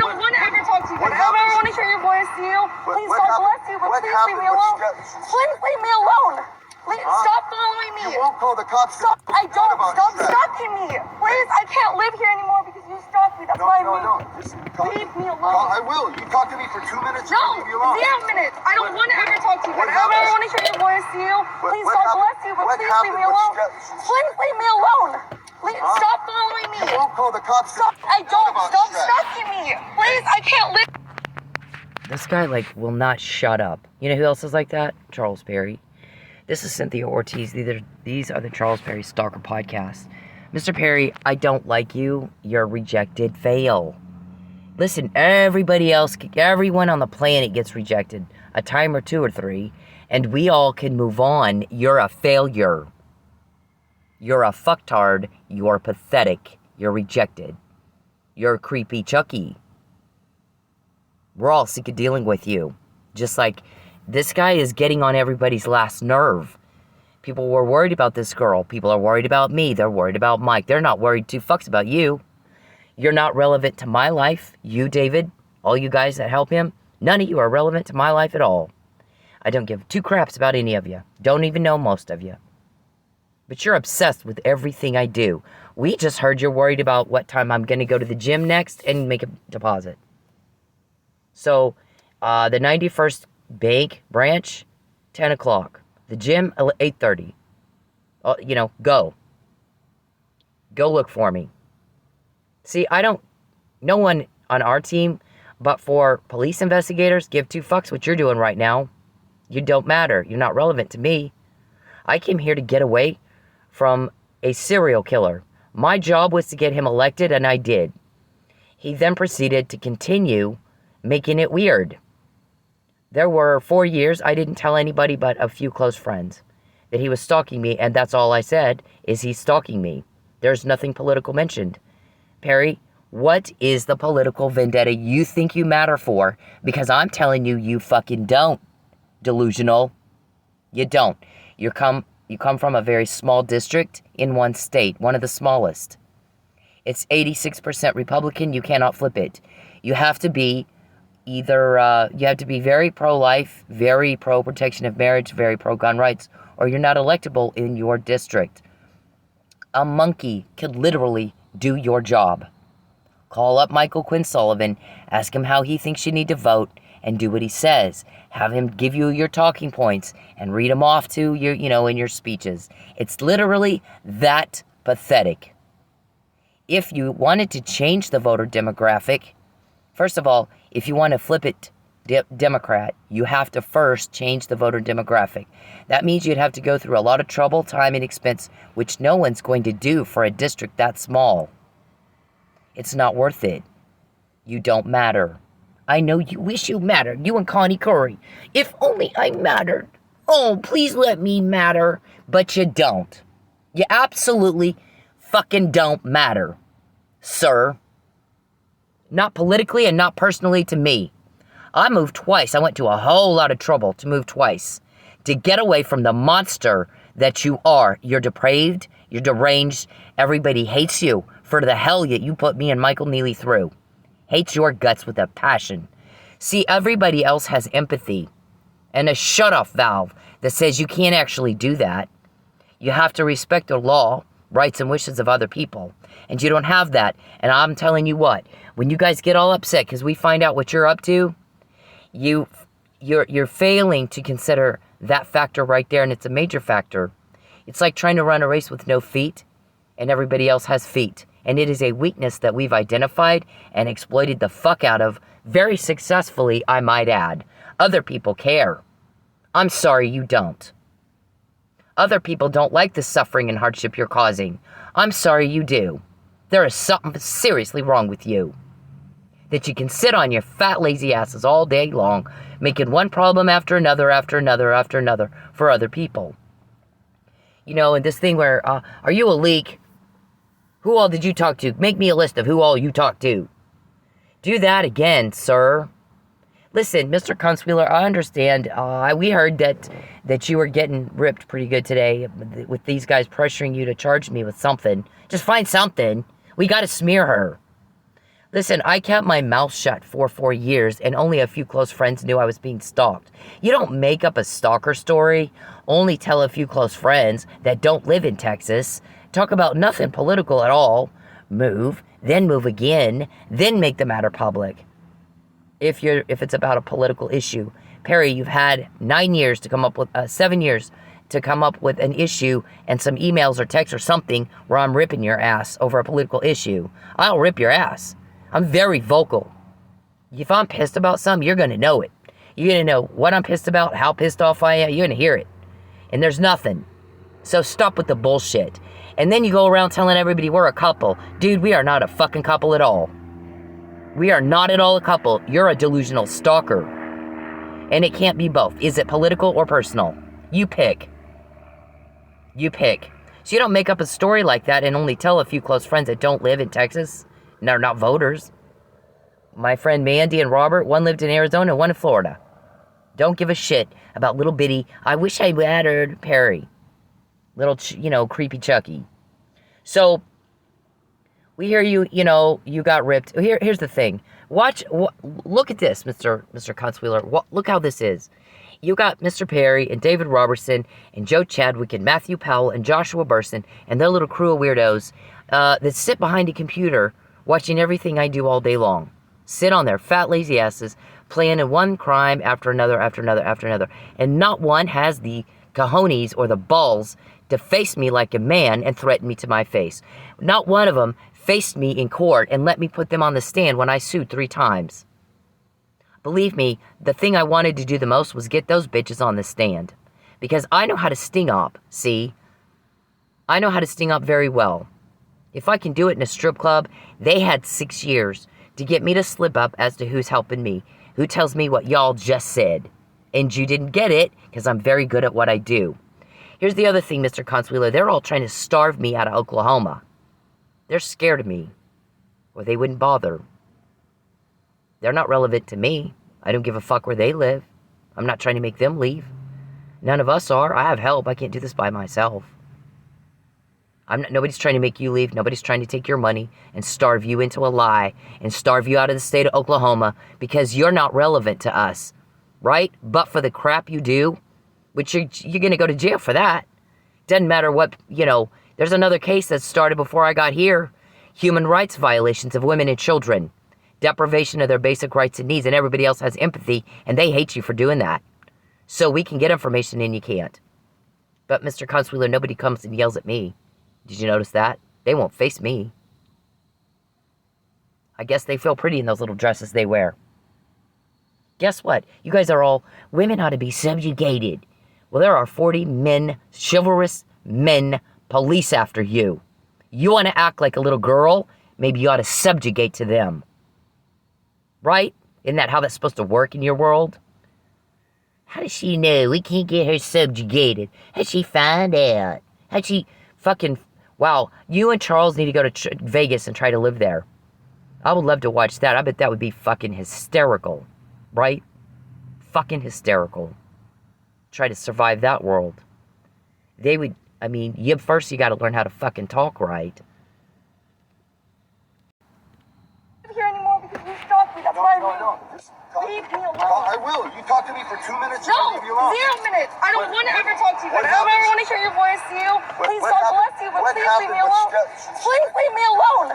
don't want to ever talk to you. I don't ever want to hear your voice to you. Please, God bless you, but please leave me alone. Please leave me alone. Please stop following me. You won't call the cops. Stop. I don't. Stop stalking me. Please, I can't live here anymore because you stalked me. That's why I leave. No. Just leave me alone. I will. You talk to me for 2 minutes. No, leave you alone. 0 minutes. I don't want to ever talk to you. I don't ever want to hear your voice to you. Please, God bless you, but please leave me alone. Please leave me alone. Please stop following me. You won't call the cops. Stop. I don't. Stop stalking me. Please, I can't live. This guy, will not shut up. You know who else is like that? Charles Perry. This is Cynthia Ortiz. These are the Charles Perry Stalker podcasts. Mr. Perry, I don't like you. You're rejected. Fail. Listen, everyone on the planet gets rejected. A time or 2 or 3. And we all can move on. You're a failure. You're a fucktard. You're pathetic. You're rejected. You're a creepy Chucky. We're all sick of dealing with you. Just like this guy is getting on everybody's last nerve. People were worried about this girl. People are worried about me. They're worried about Mike. They're not worried 2 fucks about you. You're not relevant to my life. You, David, all you guys that help him, none of you are relevant to my life at all. I don't give 2 craps about any of you. Don't even know most of you. But you're obsessed with everything I do. We just heard you're worried about what time I'm going to go to the gym next and make a deposit. So, the 91st Bank branch, 10 o'clock. The gym, 8:30. Go. Go look for me. See, no one on our team, but for police investigators, give 2 fucks what you're doing right now. You don't matter. You're not relevant to me. I came here to get away from a serial killer. My job was to get him elected, and I did. He then proceeded to continue making it weird. There were 4 years I didn't tell anybody but a few close friends that he was stalking me, and that's all I said, is he's stalking me. There's nothing political mentioned. Perry, what is the political vendetta you think you matter for? Because I'm telling you, you fucking don't. Delusional. You don't. You come from a very small district in one state, one of the smallest. It's 86% Republican. You cannot flip it. You have to be you have to be very pro-life, very pro-protection of marriage, very pro-gun rights, or you're not electable in your district. A monkey could literally do your job. Call up Michael Quinn Sullivan, ask him how he thinks you need to vote, and do what he says. Have him give you your talking points and read them off to your, in your speeches. It's literally that pathetic. If you wanted to change the voter demographic, first of all, if you want to flip it Democrat, you have to first change the voter demographic. That means you'd have to go through a lot of trouble, time, and expense, which no one's going to do for a district that small. It's not worth it. You don't matter. I know you wish you mattered, you and Connie Curry. If only I mattered. Oh, please let me matter. But you don't. You absolutely fucking don't matter, sir. Not politically and not personally to me. I moved twice. I went to a whole lot of trouble to move twice. To get away from the monster that you are. You're depraved. You're deranged. Everybody hates you for the hell you put me and Michael Neely through. Hates your guts with a passion. See, everybody else has empathy. And a shut-off valve that says you can't actually do that. You have to respect the law, rights and wishes of other people. And you don't have that. And I'm telling you what, when you guys get all upset because we find out what you're up to, you're failing to consider that factor right there, and it's a major factor. It's like trying to run a race with no feet, and everybody else has feet. And it is a weakness that we've identified and exploited the fuck out of, very successfully, I might add. Other people care. I'm sorry you don't. Other people don't like the suffering and hardship you're causing. I'm sorry you do. There is something seriously wrong with you. That you can sit on your fat, lazy asses all day long, making one problem after another, after another, after another, for other people. And this thing where, are you a leak? Who all did you talk to? Make me a list of who all you talked to. Do that again, sir. Listen, Mr. Kunstwheeler, I understand. We heard that you were getting ripped pretty good today with these guys pressuring you to charge me with something. Just find something. We got to smear her. Listen, I kept my mouth shut for 4 years, and only a few close friends knew I was being stalked. You don't make up a stalker story, only tell a few close friends that don't live in Texas, talk about nothing political at all, move, then move again, then make the matter public. If it's about a political issue. Perry, you've had 9 years to come up with, 7 years to come up with an issue and some emails or texts or something where I'm ripping your ass over a political issue. I'll rip your ass. I'm very vocal. If I'm pissed about something, you're going to know it. You're going to know what I'm pissed about, how pissed off I am. You're going to hear it. And there's nothing. So stop with the bullshit. And then you go around telling everybody we're a couple. Dude, we are not a fucking couple at all. We are not at all a couple. You're a delusional stalker. And it can't be both. Is it political or personal? You pick. You pick. So you don't make up a story like that and only tell a few close friends that don't live in Texas. They're not voters. My friend Mandy and Robert, one lived in Arizona, one in Florida. Don't give a shit about little bitty, I wish I mattered Perry. Little, creepy Chucky. So, we hear you, you got ripped. Here's the thing. Look at this, Mr. Consueler. Look how this is. You got Mr. Perry and David Robertson and Joe Chadwick and Matthew Powell and Joshua Burson and their little crew of weirdos that sit behind a computer watching everything I do all day long. Sit on their fat, lazy asses, planning one crime after another, after another, after another. And not one has the cojones or the balls to face me like a man and threaten me to my face. Not one of them faced me in court and let me put them on the stand when I sued 3 times. Believe me, the thing I wanted to do the most was get those bitches on the stand. Because I know how to sting up, see? I know how to sting up very well. If I can do it in a strip club, they had 6 years to get me to slip up as to who's helping me, who tells me what y'all just said. And you didn't get it, because I'm very good at what I do. Here's the other thing, Mr. Consuelo. They're all trying to starve me out of Oklahoma. They're scared of me, or they wouldn't bother. They're not relevant to me. I don't give a fuck where they live. I'm not trying to make them leave. None of us are. I have help. I can't do this by myself. Nobody's trying to make you leave. Nobody's trying to take your money and starve you into a lie and starve you out of the state of Oklahoma because you're not relevant to us, right? But for the crap you do, which you're going to go to jail for that. Doesn't matter what, there's another case that started before I got here. Human rights violations of women and children. Deprivation of their basic rights and needs, and everybody else has empathy, and they hate you for doing that. So we can get information and you can't. But Mr. Consuelo, nobody comes and yells at me. Did you notice that? They won't face me. I guess they feel pretty in those little dresses they wear. Guess what? You guys are all, women ought to be subjugated. Well, there are 40 men, chivalrous men, police after you. You want to act like a little girl? Maybe you ought to subjugate to them. Right? Isn't that how that's supposed to work in your world? How does she know? We can't get her subjugated. How'd she find out? How'd she fucking... Wow, you and Charles need to go to Vegas and try to live there. I would love to watch that. I bet that would be fucking hysterical. Right? Fucking hysterical. Try to survive that world. They would... first you gotta learn how to fucking talk right. Here anymore because you stalked me. That's why No. Just talk. Leave me alone. I will. You talk to me for 2 minutes. No, I'll leave you alone. 0 minutes. I don't want to ever talk to you. I what don't ever happens- want to hear your voice, you. Please, what God happened- bless you, but what please leave me happened? alone. Please leave me alone.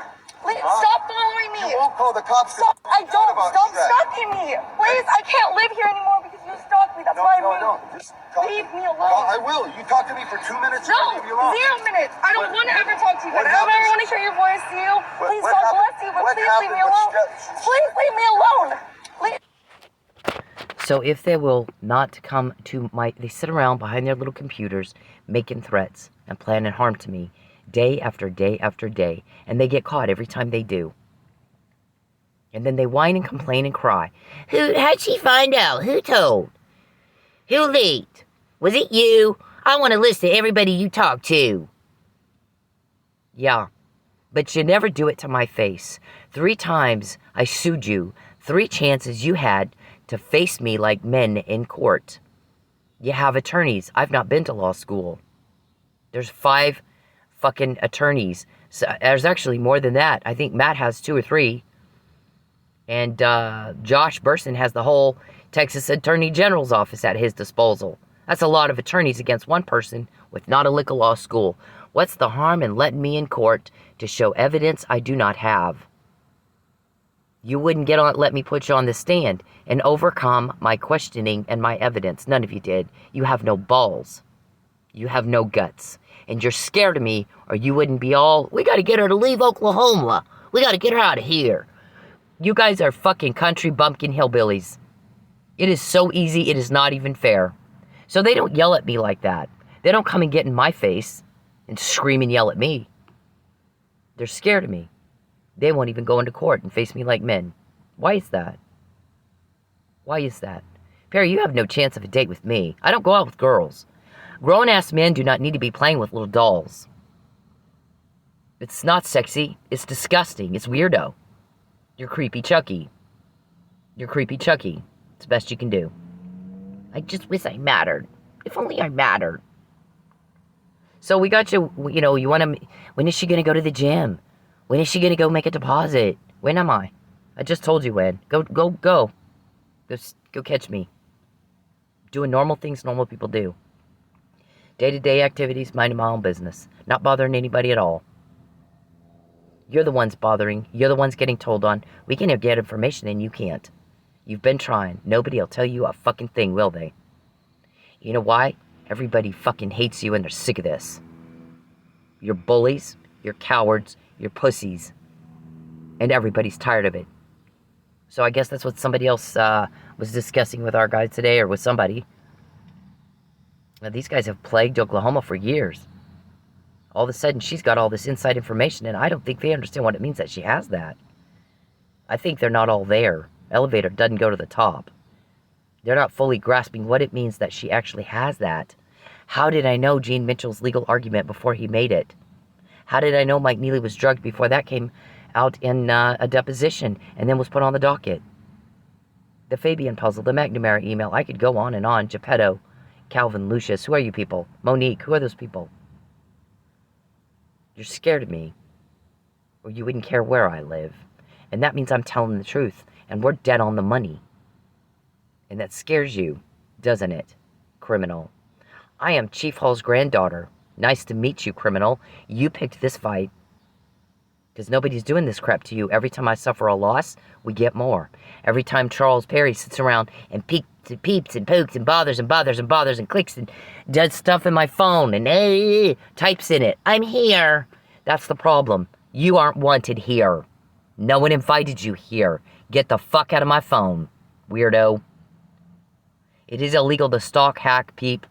Stop following me. You won't call the cops. Stop. I don't. About Stop that. stalking me. Please, I can't live here anymore because you stalked me. That's why I moved. No. Just talk. Leave me alone. I will. You talk to me for 2 minutes. No, I'll leave you alone. 0 minutes. I don't want to ever talk to you. I what don't ever happens- want to hear your voice, you. Please, what God happened- bless you, but what please leave me happened alone. with Please leave me alone. Leave. So if they will not come to they sit around behind their little computers making threats and planning harm to me day after day after day, and they get caught every time they do. And then they whine and complain and cry. How'd she find out? Who told? Who leaked? Was it you? I want a list of everybody you talked to. Yeah, but you never do it to my face. 3 times I sued you. 3 chances you had to face me like men in court. You have attorneys. I've not been to law school. There's 5 fucking attorneys. So, there's actually more than that. I think Matt has 2 or 3. And Josh Burson has the whole Texas Attorney General's office at his disposal. That's a lot of attorneys against one person with not a lick of law school. What's the harm in letting me in court to show evidence I do not have? You wouldn't let me put you on the stand and overcome my questioning and my evidence. None of you did. You have no balls. You have no guts. And you're scared of me, or you wouldn't be all, we got to get her to leave Oklahoma. We got to get her out of here. You guys are fucking country bumpkin hillbillies. It is so easy, it is not even fair. So they don't yell at me like that. They don't come and get in my face and scream and yell at me. They're scared of me. They won't even go into court and face me like men. Why is that? Why is that? Perry, you have no chance of a date with me. I don't go out with girls. Grown-ass men do not need to be playing with little dolls. It's not sexy. It's disgusting. It's weirdo. You're creepy Chucky. You're creepy Chucky. It's the best you can do. I just wish I mattered. If only I mattered. So we got you, you want to, when is she going to go to the gym? When is she going to go make a deposit? When am I? I just told you when. Go. Go catch me. Doing normal things normal people do. Day-to-day activities, minding my own business. Not bothering anybody at all. You're the ones bothering. You're the ones getting told on. We can get information and you can't. You've been trying. Nobody will tell you a fucking thing, will they? You know why? Everybody fucking hates you and they're sick of this. You're bullies. You're cowards. You're pussies. And everybody's tired of it. So I guess that's what somebody else was discussing with our guys today, or with somebody. Now, these guys have plagued Oklahoma for years. All of a sudden, she's got all this inside information, and I don't think they understand what it means that she has that. I think they're not all there. Elevator doesn't go to the top. They're not fully grasping what it means that she actually has that. How did I know Gene Mitchell's legal argument before he made it? How did I know Mike Neely was drugged before that came out in a deposition and then was put on the docket? The Fabian puzzle, the McNamara email, I could go on and on. Geppetto, Calvin, Lucius, who are you people? Monique, who are those people? You're scared of me, or you wouldn't care where I live. And that means I'm telling the truth, and we're dead on the money. And that scares you, doesn't it, criminal? I am Chief Hall's granddaughter. Nice to meet you, criminal. You picked this fight. Because nobody's doing this crap to you. Every time I suffer a loss, we get more. Every time Charles Perry sits around and peeps and pokes and bothers and clicks and does stuff in my phone and types in it. I'm here. That's the problem. You aren't wanted here. No one invited you here. Get the fuck out of my phone, weirdo. It is illegal to stalk, hack, peep,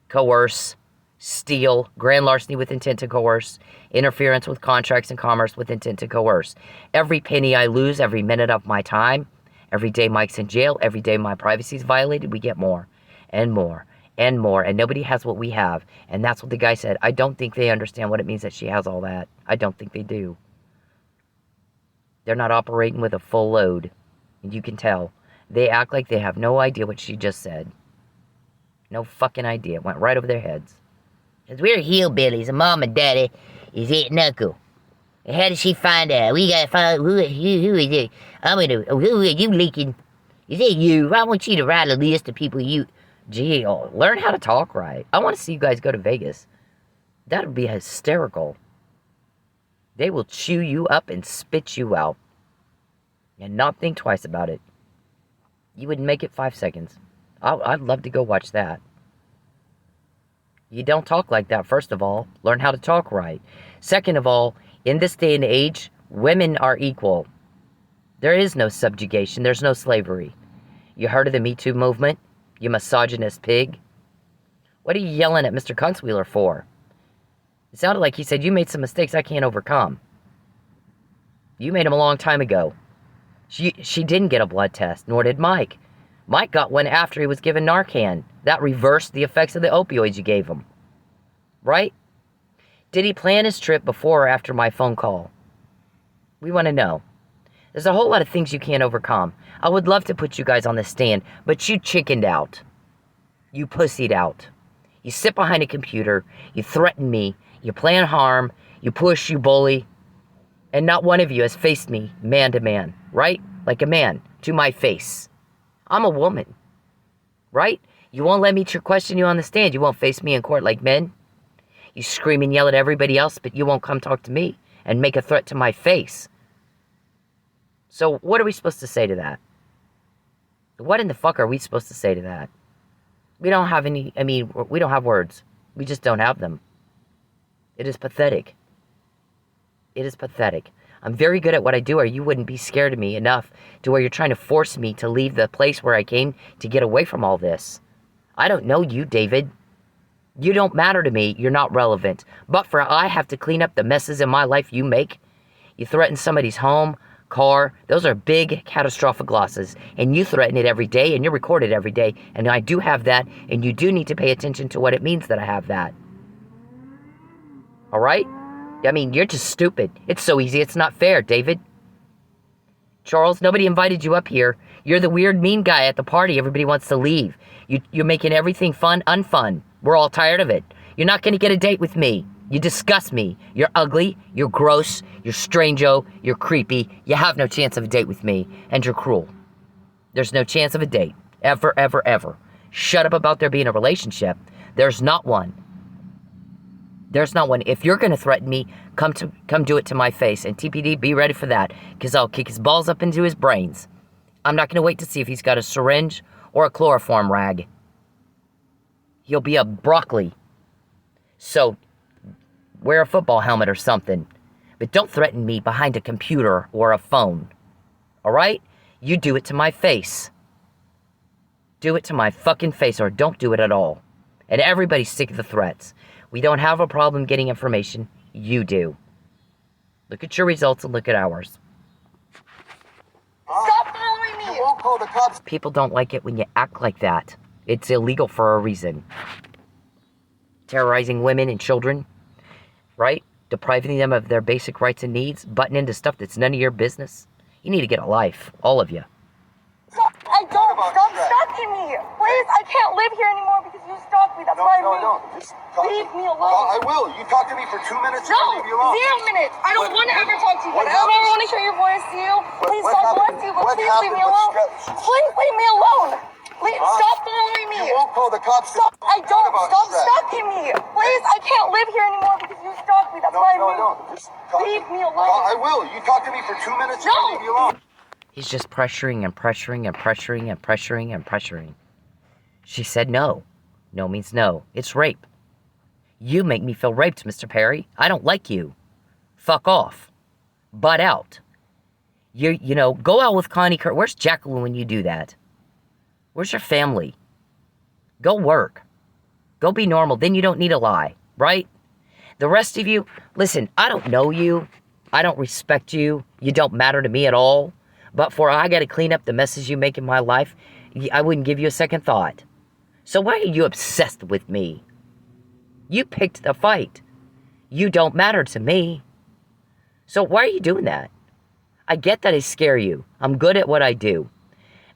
coerce, steal, grand larceny with intent to coerce, interference with contracts and commerce with intent to coerce. Every penny I lose, every minute of my time, every day Mike's in jail, every day my privacy is violated, we get more and more and more. And nobody has what we have. And that's what the guy said. I don't think they understand what it means that she has all that. I don't think they do. They're not operating with a full load. And you can tell. They act like they have no idea what she just said. No fucking idea. It went right over their heads. Because we're hillbillies and mom and daddy is Aunt Knuckle. And how does she find out? We gotta find who is it? Who are you leaking? Is it you? I want you to write a list of people you... Gee, learn how to talk right. I want to see you guys go to Vegas. That would be hysterical. They will chew you up and spit you out. And not think twice about it. You wouldn't make it 5 seconds. I'd love to go watch that. You don't talk like that, first of all. Learn how to talk right. Second of all, in this day and age, women are equal. There is no subjugation. There's no slavery. You heard of the Me Too movement? You misogynist pig? What are you yelling at Mr. Kunstwheeler for? It sounded like he said, you made some mistakes I can't overcome. You made them a long time ago. She didn't get a blood test, nor did Mike. Mike got one after he was given Narcan. That reversed the effects of the opioids you gave him. Right? Did he plan his trip before or after my phone call? We want to know. There's a whole lot of things you can't overcome. I would love to put you guys on the stand, but you chickened out. You pussied out. You sit behind a computer. You threaten me. You plan harm. You push, you bully. And not one of you has faced me man to man. Right? like a man, to my face. I'm a woman, right? You won't let me question you on the stand. You won't face me in court like men. You scream and yell at everybody else, but you won't come talk to me and make a threat to my face. So what are we supposed to say to that? What in the fuck are we supposed to say to that? We don't have any, we don't have words. We just don't have them. It is pathetic. It is pathetic. I'm very good at what I do, or you wouldn't be scared of me enough to where you're trying to force me to leave the place where I came to get away from all this. I don't know you, David. You don't matter to me. You're not relevant. But for I have to clean up the messes in my life you make. You threaten somebody's home, car. Those are big, catastrophic losses. And you threaten it every day, and you're recorded every day. And I do have that, and you do need to pay attention to what it means that I have that. All right? I mean, you're just stupid. It's so easy. It's not fair, David. Charles, nobody invited you up here. You're the weird, mean guy at the party. Everybody wants to leave. You're making everything fun, unfun. We're all tired of it. You're not going to get a date with me. You disgust me. You're ugly. You're gross. You're strange-o. You're creepy. You have no chance of a date with me. And you're cruel. There's no chance of a date. Ever, ever, ever. Shut up about there being a relationship. There's not one. There's not one. If you're going to threaten me, come do it to my face. And TPD, be ready for that. Because I'll kick his balls up into his brains. I'm not going to wait to see if he's got a syringe or a chloroform rag. He'll be a broccoli. So, wear a football helmet or something. But don't threaten me behind a computer or a phone. Alright? You do it to my face. Do it to my fucking face, or don't do it at all. And everybody's sick of the threats. We don't have a problem getting information. You do. Look at your results and look at ours. Stop following me! You won't call the cops. People don't like it when you act like that. It's illegal for a reason. Terrorizing women and children, right? Depriving them of their basic rights and needs, butting into stuff that's none of your business. You need to get a life, all of you. Stop stalking me! Please, I can't live here anymore because you stalked me. That's why I moved. No. Just talk. Leave me alone. I will. You talk to me for 2 minutes. No, I'll leave you alone. 0 minutes. I don't want to ever talk to you. What I don't ever happened? want to hear your voice to you. Please, What God happened? bless you, but What please leave me happened? alone. What's Please leave me alone. Stop following me. You won't call the cops. Stop. I don't. What about Stop stress? stalking me. Please, I can't live here anymore because you stalked me. That's why I moved. No. Just talk. Leave me alone. I will. You talk to me for 2 minutes. No. I'll leave you alone. He's just pressuring and pressuring and pressuring and pressuring and pressuring. She said no. No means no. It's rape. You make me feel raped, Mr. Perry. I don't like you. Fuck off. Butt out. You know, go out with Connie Kurt. Where's Jacqueline when you do that? Where's your family? Go work. Go be normal. Then you don't need to lie, right? The rest of you, listen, I don't know you. I don't respect you. You don't matter to me at all. But for I got to clean up the messes you make in my life, I wouldn't give you a second thought. So why are you obsessed with me? You picked the fight. You don't matter to me. So why are you doing that? I get that I scare you. I'm good at what I do.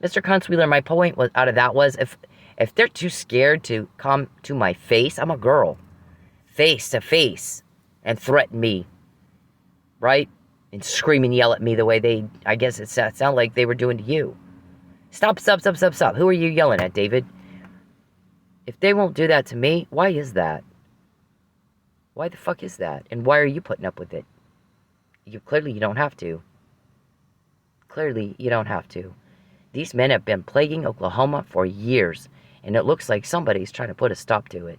Mr. Consueler, my point was out of that was if they're too scared to come to my face, I'm a girl. Face to face. And threaten me. Right? And scream and yell at me the way I guess it sounded like they were doing to you. Stop. Who are you yelling at, David? If they won't do that to me, why is that? Why the fuck is that? And why are you putting up with it? Clearly you don't have to. Clearly you don't have to. These men have been plaguing Oklahoma for years, and it looks like somebody's trying to put a stop to it.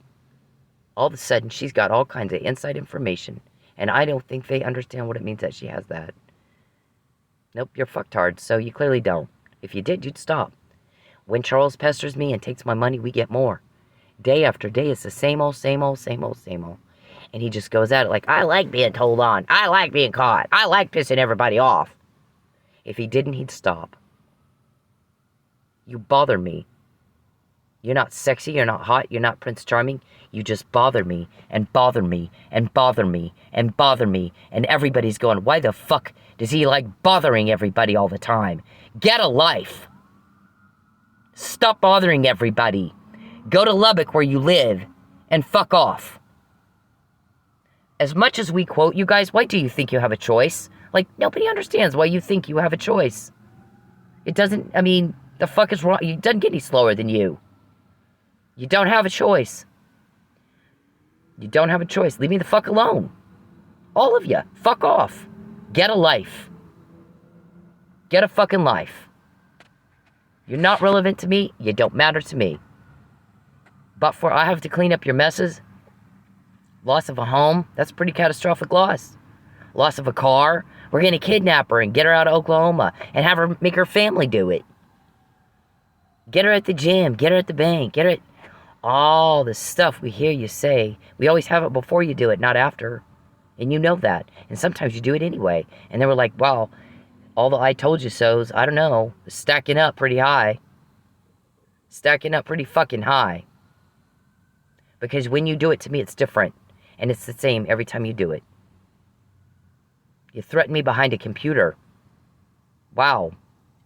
All of a sudden, she's got all kinds of inside information, and I don't think they understand what it means that she has that. Nope, you're fucktards, so you clearly don't. If you did, you'd stop. When Charles pesters me and takes my money, we get more. Day after day, it's the same old. And he just goes at it like, I like being told on. I like being caught. I like pissing everybody off. If he didn't, he'd stop. You bother me. You're not sexy, you're not hot, you're not Prince Charming. You just bother me, and bother me, and bother me, and bother me. And everybody's going, why the fuck does he like bothering everybody all the time? Get a life. Stop bothering everybody. Go to Lubbock where you live, and fuck off. As much as we quote you guys, why do you think you have a choice? Like, nobody understands why you think you have a choice. It doesn't, I mean, the fuck is wrong? It doesn't get any slower than you. You don't have a choice. You don't have a choice. Leave me the fuck alone. All of you. Fuck off. Get a life. Get a fucking life. You're not relevant to me. You don't matter to me. But for I have to clean up your messes. Loss of a home. That's a pretty catastrophic loss. Loss of a car. We're going to kidnap her and get her out of Oklahoma. And have her make her family do it. Get her at the gym. Get her at the bank. Get her at... all the stuff we hear you say. We always have it before you do it, not after. And you know that. And sometimes you do it anyway. And they were like, wow, all the I told you so's, I don't know, stacking up pretty high. Stacking up pretty fucking high. Because when you do it to me, it's different. And it's the same every time you do it. You threaten me behind a computer. Wow.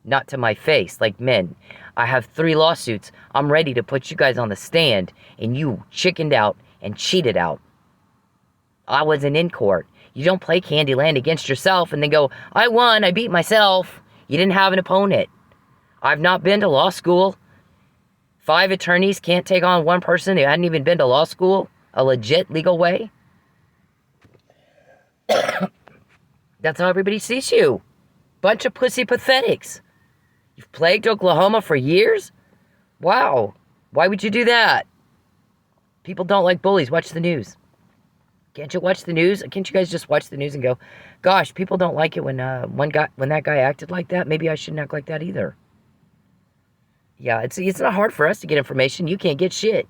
Not to my face, like men. I have 3 lawsuits. I'm ready to put you guys on the stand. And you chickened out and cheated out. I wasn't in court. You don't play Candyland against yourself and then go, I won, I beat myself. You didn't have an opponent. I've not been to law school. 5 attorneys can't take on one person who hadn't even been to law school. A legit legal way. That's how everybody sees you. Bunch of pussy pathetics. You've plagued Oklahoma for years? Wow. Why would you do that? People don't like bullies. Watch the news. Can't you watch the news? Can't you guys just watch the news and go, gosh, people don't like it when that guy acted like that. Maybe I shouldn't act like that either. Yeah, it's not hard for us to get information. You can't get shit.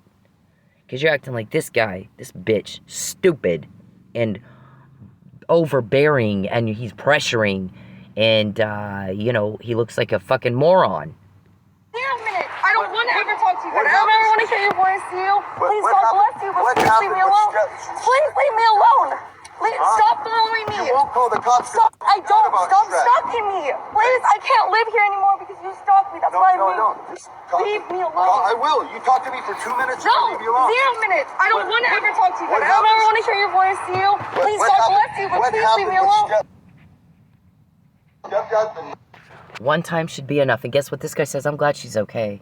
Because you're acting like this guy, this bitch, stupid and overbearing, and he's pressuring, and, you know, he looks like a fucking moron. Here a minute. I don't want to ever talk to you. I don't ever want to hear your voice, you. Please, God bless you, but please leave me alone. Please leave me alone. Please stop following me. You won't call the cops. Stop. I don't. Stop stalking me. Please, I can't live here anymore because you stalked me. That's why I moved. Leave me alone. I will. You talk to me for 2 minutes. No, leave me alone. 0 minutes. I don't want to ever talk to you. I don't ever want to hear your voice, you. Please, God bless you, but please leave me alone. One time should be enough. And guess what this guy says? I'm glad she's okay.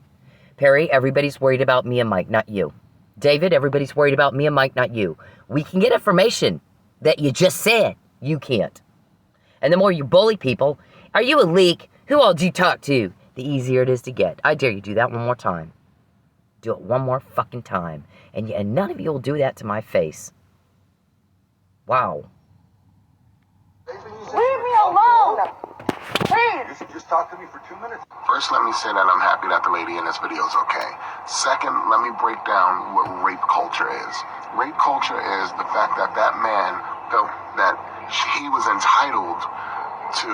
Perry, everybody's worried about me and Mike, not you. David, everybody's worried about me and Mike, not you. We can get information that you just said you can't. And the more you bully people, are you a leak? Who all do you talk to? The easier it is to get. I dare you do that one more time. Do it one more fucking time. And none of you will do that to my face. Wow. Leave me alone. Please. Just talk to me for 2 minutes. First, let me say that I'm happy that the lady in this video is okay. Second, let me break down what rape culture is. Rape culture is the fact that that man felt that he was entitled to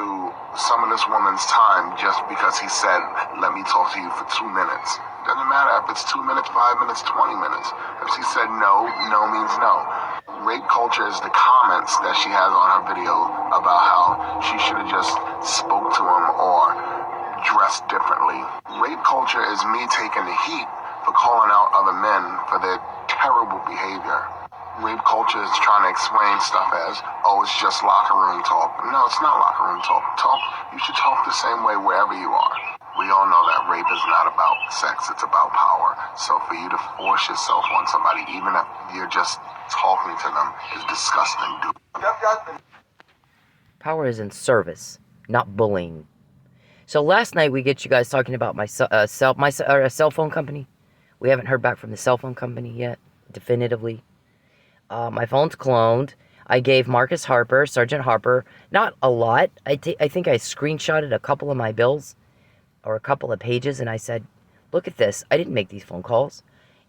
some of this woman's time just because he said, let me talk to you for 2 minutes. Doesn't matter if it's 2 minutes, 5 minutes, 20 minutes. If she said no, no means no. Rape culture is the comments that she has on her video about how she should have just spoke to him or dressed differently. Rape culture is me taking the heat for calling out other men for their terrible behavior. Rape culture is trying to explain stuff as, oh, it's just locker room talk. No, it's not locker room talk. You should talk the same way wherever you are. We all know that rape is not about sex, it's about power. So for you to force yourself on somebody, even if you're just talking to them, is disgusting, dude. Power is in service, not bullying. So last night we get you guys talking about my cell phone company. We haven't heard back from the cell phone company yet, definitively. My phone's cloned. I gave Marcus Harper, Sergeant Harper, not a lot. I think I screenshotted a couple of my bills or a couple of pages, and I said, look at this. I didn't make these phone calls.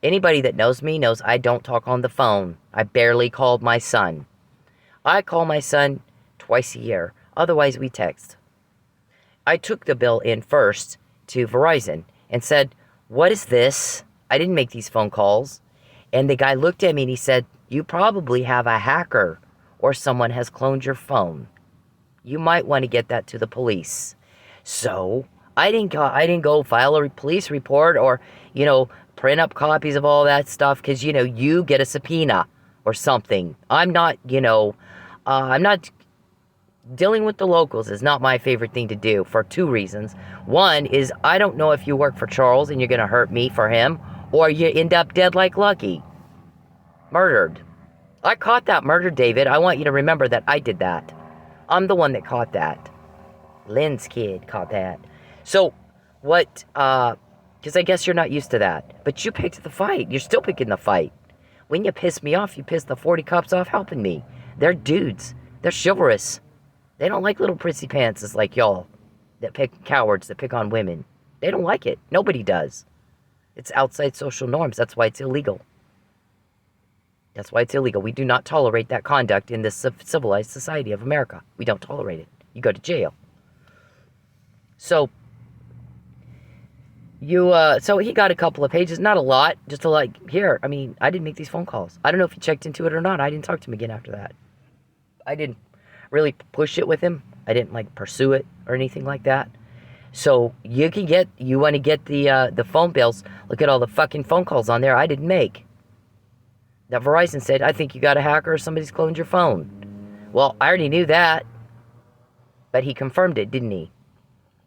Anybody that knows me knows I don't talk on the phone. I barely called my son. I call my son twice a year. Otherwise, we text. I took the bill in first to Verizon and said, what is this? I didn't make these phone calls. And the guy looked at me and he said, you probably have a hacker or someone has cloned your phone. You might want to get that to the police. So I didn't go file a police report or, print up copies of all that stuff because, you get a subpoena or something. I'm not, dealing with the locals is not my favorite thing to do for 2 reasons. One is I don't know if you work for Charles and you're going to hurt me for him, or you end up dead like Lucky. Murdered. I caught that murder, David. I want you to remember that I did that. I'm the one that caught that. Lynn's kid caught that. So, what, because I guess you're not used to that. But you picked the fight. You're still picking the fight. When you piss me off, you piss the 40 cops off helping me. They're dudes. They're chivalrous. They don't like little prissy pantses like y'all that pick cowards that pick on women. They don't like it. Nobody does. It's outside social norms. That's why it's illegal. That's why it's illegal. We do not tolerate that conduct in this civilized society of America. We don't tolerate it. You go to jail. So, so he got a couple of pages, not a lot, just to like, here, I mean, I didn't make these phone calls. I don't know if he checked into it or not. I didn't talk to him again after that. I didn't really push it with him. I didn't like pursue it or anything like that. So you want to get the phone bills, look at all the fucking phone calls on there I didn't make. That Verizon said, I think you got a hacker or somebody's cloned your phone. Well, I already knew that. But he confirmed it, didn't he?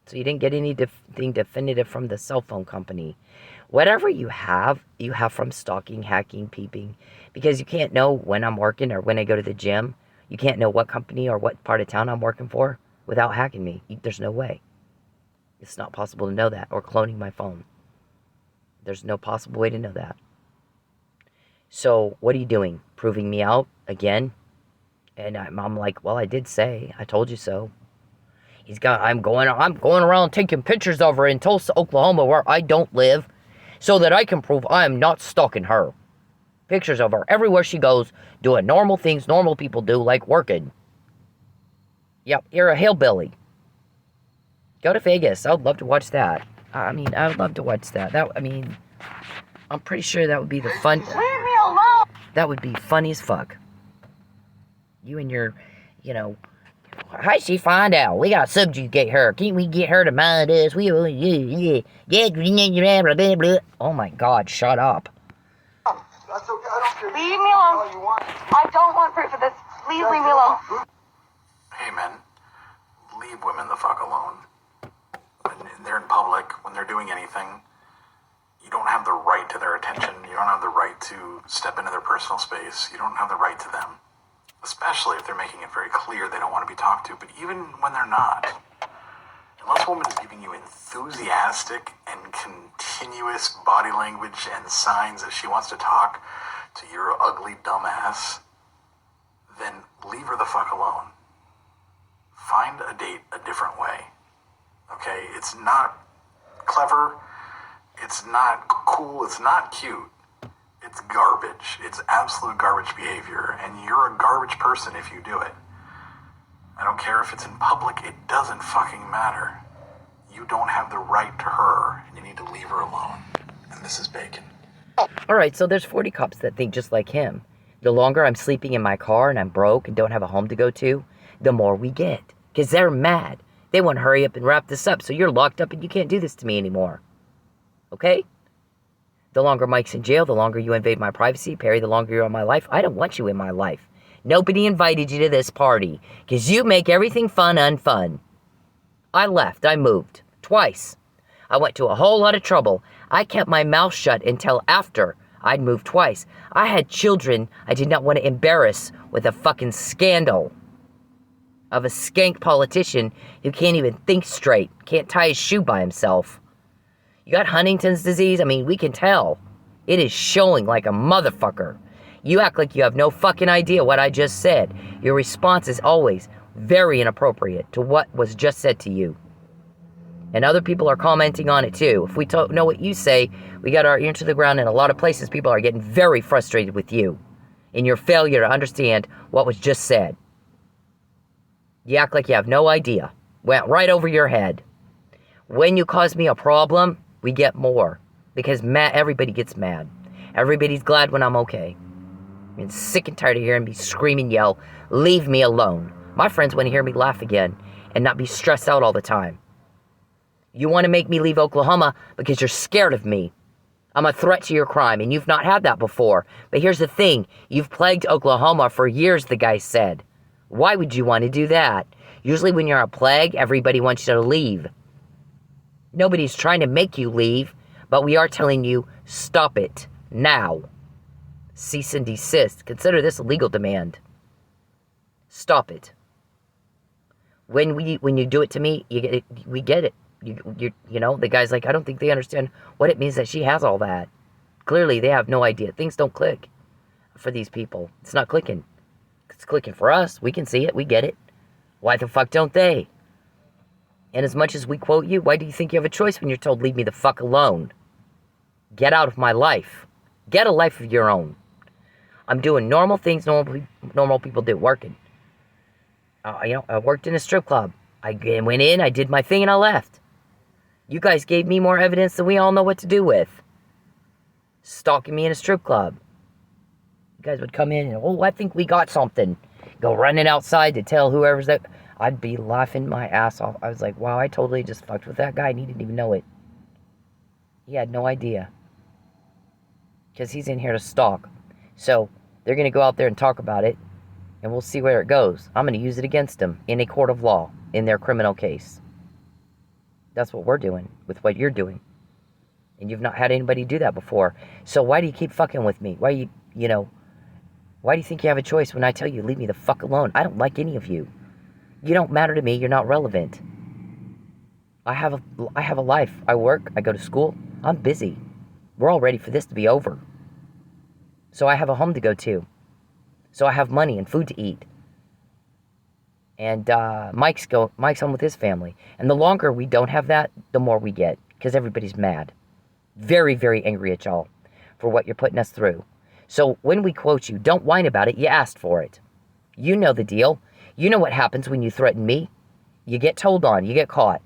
So you didn't get anything definitive from the cell phone company. Whatever you have from stalking, hacking, peeping. Because you can't know when I'm working or when I go to the gym. You can't know what company or what part of town I'm working for without hacking me. There's no way. It's not possible to know that. Or cloning my phone. There's no possible way to know that. So, what are you doing? Proving me out again? And I'm like, well, I did say. I told you so. I'm going around taking pictures of her in Tulsa, Oklahoma, where I don't live, so that I can prove I am not stalking her. Pictures of her everywhere she goes, doing normal things normal people do, like working. Yep, you're a hillbilly. Go to Vegas. I would love to watch that. I would love to watch that. I'm pretty sure that would be the fun. Leave me alone! That would be funny as fuck. You and your, how'd she find out? We gotta subjugate her. Can't we get her to mind us? Oh my God, shut up. That's okay. I don't care. Leave me alone. All you want. I don't want proof of this. Please leave me alone. Hey men, leave women the fuck alone. When they're in public, when they're doing anything, you don't have the right to their attention. You don't have the right to step into their personal space. You don't have the right to them. Especially if they're making it very clear they don't want to be talked to. But even when they're not, unless a woman is giving you enthusiastic and continuous body language and signs that she wants to talk to your ugly dumbass, then leave her the fuck alone. Find a date a different way. Okay? It's not clever. It's not cool. It's not cute. It's garbage. It's absolute garbage behavior. And you're a garbage person if you do it. I don't care if it's in public. It doesn't fucking matter. You don't have the right to her. And you need to leave her alone. And this is Bacon. Alright, so there's 40 cops that think just like him. The longer I'm sleeping in my car and I'm broke and don't have a home to go to, the more we get. Because they're mad. They want to hurry up and wrap this up so you're locked up and you can't do this to me anymore. Okay? The longer Mike's in jail, the longer you invade my privacy. Perry, the longer you're in my life. I don't want you in my life. Nobody invited you to this party. Because you make everything fun unfun. I left. I moved. Twice. I went to a whole lot of trouble. I kept my mouth shut until after I'd moved twice. I had children I did not want to embarrass with a fucking scandal of a skank politician who can't even think straight. Can't tie his shoe by himself. You got Huntington's disease? We can tell. It is showing like a motherfucker. You act like you have no fucking idea what I just said. Your response is always very inappropriate to what was just said to you. And other people are commenting on it too. If we don't know what you say, we got our ear to the ground. In a lot of places, people are getting very frustrated with you in your failure to understand what was just said. You act like you have no idea. Went right over your head. When you cause me a problem, we get more. Because everybody gets mad. Everybody's glad when I'm okay. I'm sick and tired of hearing me scream and yell, leave me alone. My friends want to hear me laugh again and not be stressed out all the time. You want to make me leave Oklahoma because you're scared of me. I'm a threat to your crime, and you've not had that before. But here's the thing. You've plagued Oklahoma for years, the guy said. Why would you want to do that? Usually when you're a plague, everybody wants you to leave. Nobody's trying to make you leave, but we are telling you, stop it now. Cease and desist. Consider this a legal demand. Stop it. When you do it to me, you get it. We get it. You know, the guy's like, I don't think they understand what it means that she has all that. Clearly, they have no idea. Things don't click for these people. It's not clicking. It's clicking for us. We can see it. We get it. Why the fuck don't they? And as much as we quote you, why do you think you have a choice when you're told, leave me the fuck alone? Get out of my life. Get a life of your own. I'm doing normal things normal people do, working. I worked in a strip club. I went in, I did my thing, and I left. You guys gave me more evidence than we all know what to do with. Stalking me in a strip club. You guys would come in and, oh, I think we got something. Go running outside to tell whoever's there. I'd be laughing my ass off. I was like, wow, I totally just fucked with that guy and he didn't even know it. He had no idea. Because he's in here to stalk. So, they're going to go out there and talk about it. And we'll see where it goes. I'm going to use it against them in a court of law. In their criminal case. That's what we're doing with what you're doing. And you've not had anybody do that before. So why do you keep fucking with me? Why do you think you have a choice when I tell you, leave me the fuck alone? I don't like any of you. You don't matter to me. You're not relevant. I have a life. I work. I go to school. I'm busy. We're all ready for this to be over. So I have a home to go to. So I have money and food to eat. And Mike's home with his family. And the longer we don't have that, the more we get. Because everybody's mad. Very, very angry at y'all for what you're putting us through. So when we quote you, don't whine about it. You asked for it. You know the deal. You know what happens when you threaten me. You get told on. You get caught.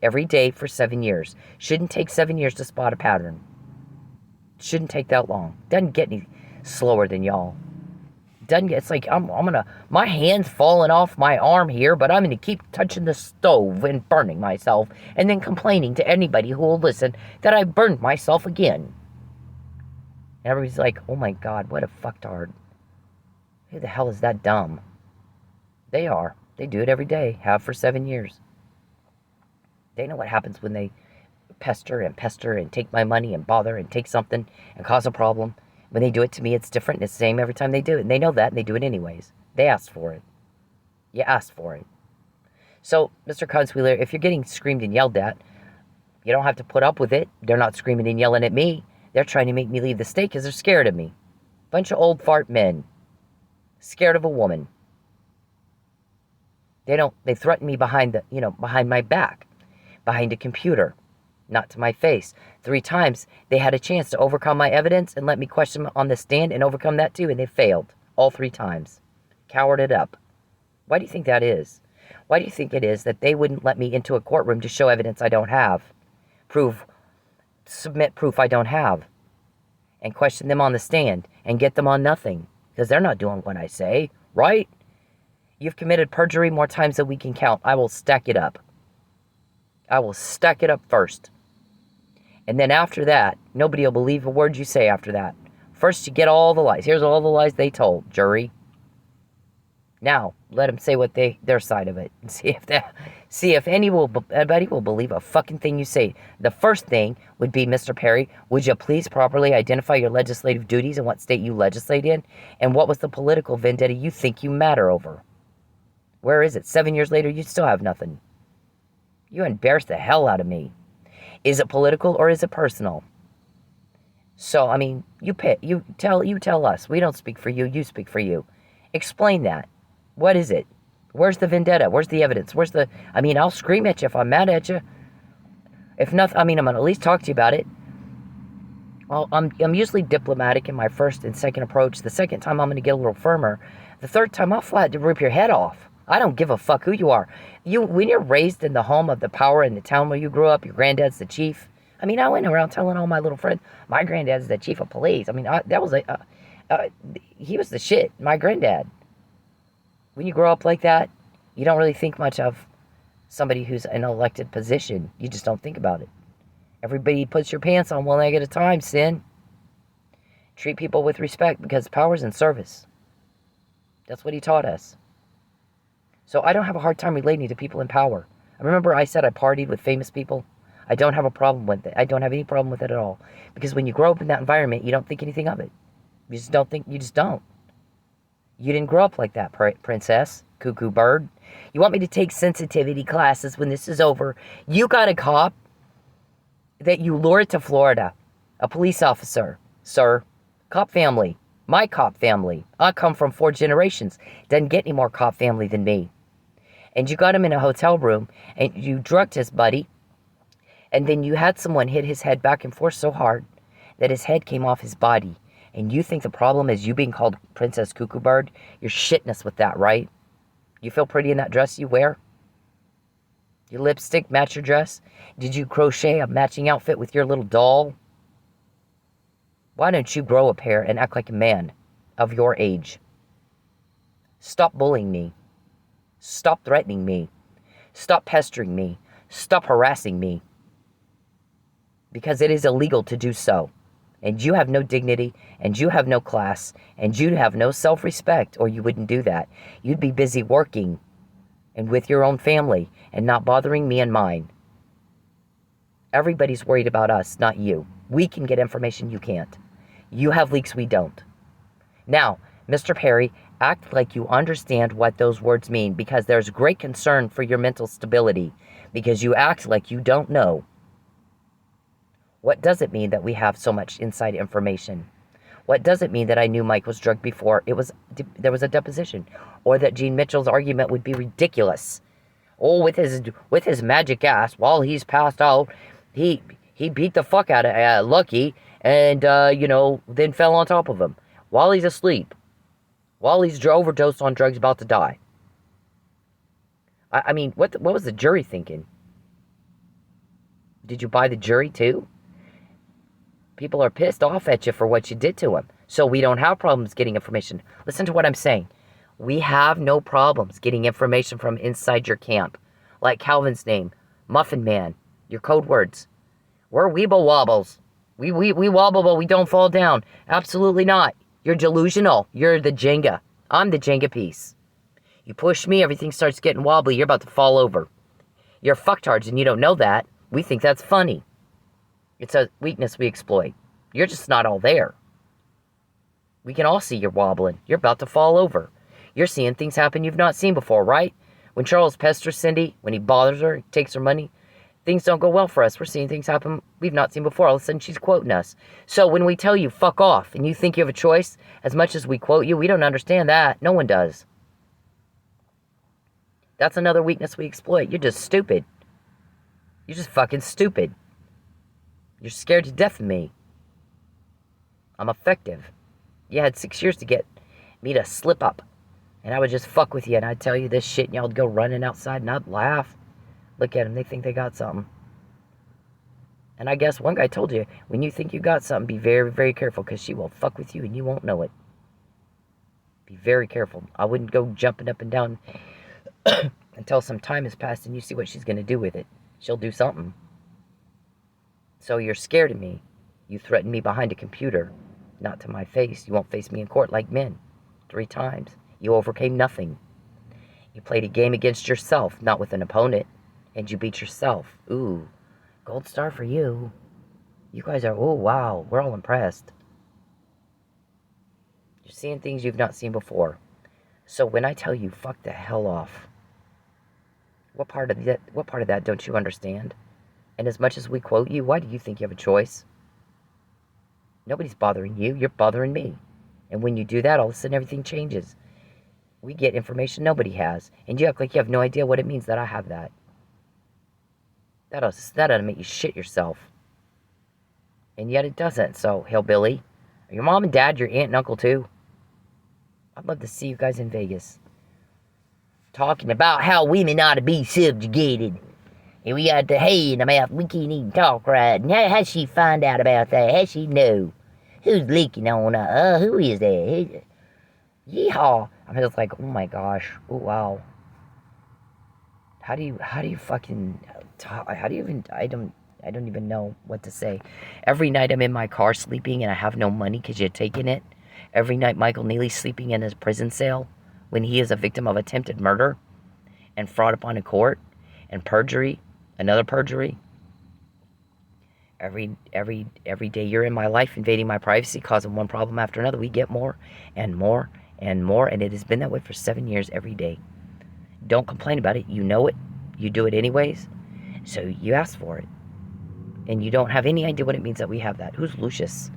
Every day for 7 years. Shouldn't take 7 years to spot a pattern. Shouldn't take that long. Doesn't get any slower than y'all. Doesn't get, it's like my hand's falling off my arm here, but I'm gonna keep touching the stove and burning myself and then complaining to anybody who will listen that I burned myself again. And everybody's like, oh my God, what a fucktard. Who the hell is that dumb? They are. They do it every day. Have for 7 years. They know what happens when they pester and take my money and bother and take something and cause a problem. When they do it to me, it's different. It's the same every time they do it. And they know that, and they do it anyways. They asked for it. You asked for it. So, Mr. Conswheeler, if you're getting screamed and yelled at, you don't have to put up with it. They're not screaming and yelling at me. They're trying to make me leave the state because they're scared of me. Bunch of old fart men. Scared of a woman. They threaten me behind my back. Behind a computer. Not to my face. 3 times they had a chance to overcome my evidence and let me question them on the stand and overcome that too, and they failed. All 3 times. Cowered it up. Why do you think that is? Why do you think it is that they wouldn't let me into a courtroom to show evidence I don't have? Submit proof I don't have. And question them on the stand and get them on nothing. Because they're not doing what I say, right? You've committed perjury more times than we can count. I will stack it up. I will stack it up first. And then after that, nobody will believe a word you say after that. First, you get all the lies. Here's all the lies they told, jury. Now, let them say what their side of it. And see if anybody will believe a fucking thing you say. The first thing would be, Mr. Perry, would you please properly identify your legislative duties and what state you legislate in? And what was the political vendetta you think you matter over? Where is it? 7 years later, you still have nothing. You embarrassed the hell out of me. Is it political or is it personal? So, I mean, you tell us. We don't speak for you. You speak for you. Explain that. What is it? Where's the vendetta? Where's the evidence? I'll scream at you if I'm mad at you. If nothing, I'm going to at least talk to you about it. Well, I'm usually diplomatic in my first and second approach. The second time, I'm going to get a little firmer. The third time, I'll flat to rip your head off. I don't give a fuck who you are. When you're raised in the home of the power in the town where you grew up, your granddad's the chief. I went around telling all my little friends, my granddad's the chief of police. He was the shit, my granddad. When you grow up like that, you don't really think much of somebody who's in an elected position. You just don't think about it. Everybody puts your pants on one leg at a time, Sin. Treat people with respect because power's in service. That's what he taught us. So I don't have a hard time relating to people in power. I remember I said I partied with famous people. I don't have a problem with it. I don't have any problem with it at all. Because when you grow up in that environment, you don't think anything of it. You just don't. You didn't grow up like that, princess, cuckoo bird. You want me to take sensitivity classes when this is over? You got a cop that you lured to Florida. A police officer, sir. Cop family. My cop family. I come from 4 generations. Doesn't get any more cop family than me. And you got him in a hotel room, and you drugged his buddy, and then you had someone hit his head back and forth so hard that his head came off his body. And you think the problem is you being called Princess Cuckoo Bird? You're shitting us with that, right? You feel pretty in that dress you wear? Your lipstick match your dress? Did you crochet a matching outfit with your little doll? Why don't you grow a pair and act like a man of your age? Stop bullying me. Stop threatening me. Stop pestering me. Stop harassing me. Because it is illegal to do so. And you have no dignity, and you have no class, and you have no self-respect, or you wouldn't do that. You'd be busy working and with your own family and not bothering me and mine. Everybody's worried about us, not you. We can get information you can't. You have leaks we don't. Now, Mr. Perry, act like you understand what those words mean, because there's great concern for your mental stability, because you act like you don't know. What does it mean that we have so much inside information? What does it mean that I knew Mike was drugged before there was a deposition? Or that Gene Mitchell's argument would be ridiculous? Oh, with his magic ass, while he's passed out, he beat the fuck out of Lucky and, then fell on top of him. While he's asleep. While he's overdosed on drugs, about to die. I mean, what was the jury thinking? Did you buy the jury too? People are pissed off at you for what you did to him. So we don't have problems getting information. Listen to what I'm saying. We have no problems getting information from inside your camp. Like Calvin's name, Muffin Man, your code words. We're weeble wobbles. We wobble, but we don't fall down. Absolutely not. You're delusional. You're the Jenga. I'm the Jenga piece. You push me, everything starts getting wobbly. You're about to fall over. You're fucktards and you don't know that. We think that's funny. It's a weakness we exploit. You're just not all there. We can all see you're wobbling. You're about to fall over. You're seeing things happen you've not seen before, right? When Charles pesters Cindy, when he bothers her, takes her money, things don't go well for us. We're seeing things happen we've not seen before. All of a sudden, she's quoting us. So when we tell you, fuck off, and you think you have a choice, as much as we quote you, we don't understand that. No one does. That's another weakness we exploit. You're just stupid. You're just fucking stupid. You're scared to death of me. I'm effective. You had 6 years to get me to slip up. And I would just fuck with you and I'd tell you this shit and y'all would go running outside and I'd laugh. Look at them, they think they got something. And I guess one guy told you, when you think you got something, be very, very careful because she will fuck with you and you won't know it. Be very careful. I wouldn't go jumping up and down until some time has passed and you see what she's going to do with it. She'll do something. So you're scared of me. You threaten me behind a computer. Not to my face. You won't face me in court like men. 3 times. You overcame nothing. You played a game against yourself, not with an opponent. And you beat yourself. Ooh. Gold star for you. You guys are, oh wow, we're all impressed. You're seeing things you've not seen before. So when I tell you, fuck the hell off, what part of that don't you understand? And as much as we quote you, why do you think you have a choice? Nobody's bothering you, you're bothering me. And when you do that, all of a sudden everything changes. We get information nobody has. And you act like you have no idea what it means that I have that. That ought to make you shit yourself. And yet it doesn't. So, Hillbilly, are your mom and dad your aunt and uncle too? I'd love to see you guys in Vegas. Talking about how women ought to be subjugated. And we got the hay in the mouth. We can't even talk right. And how'd she find out about that? How'd she know? Who's leaking on her? Who is that? Yeehaw. I'm just like, oh my gosh. Oh wow. How do you fucking talk? How do you even, I don't even know what to say. Every night I'm in my car sleeping and I have no money because you're taking it. Every night Michael Neely's sleeping in his prison cell when he is a victim of attempted murder. and fraud upon a court and perjury, another perjury. Every day you're in my life, invading my privacy, causing one problem after another. We get more and more and more, and it has been that way for 7 years every day. Don't complain about it. You know it. You do it anyways. So you ask for it. And you don't have any idea what it means that we have that. Who's Lucius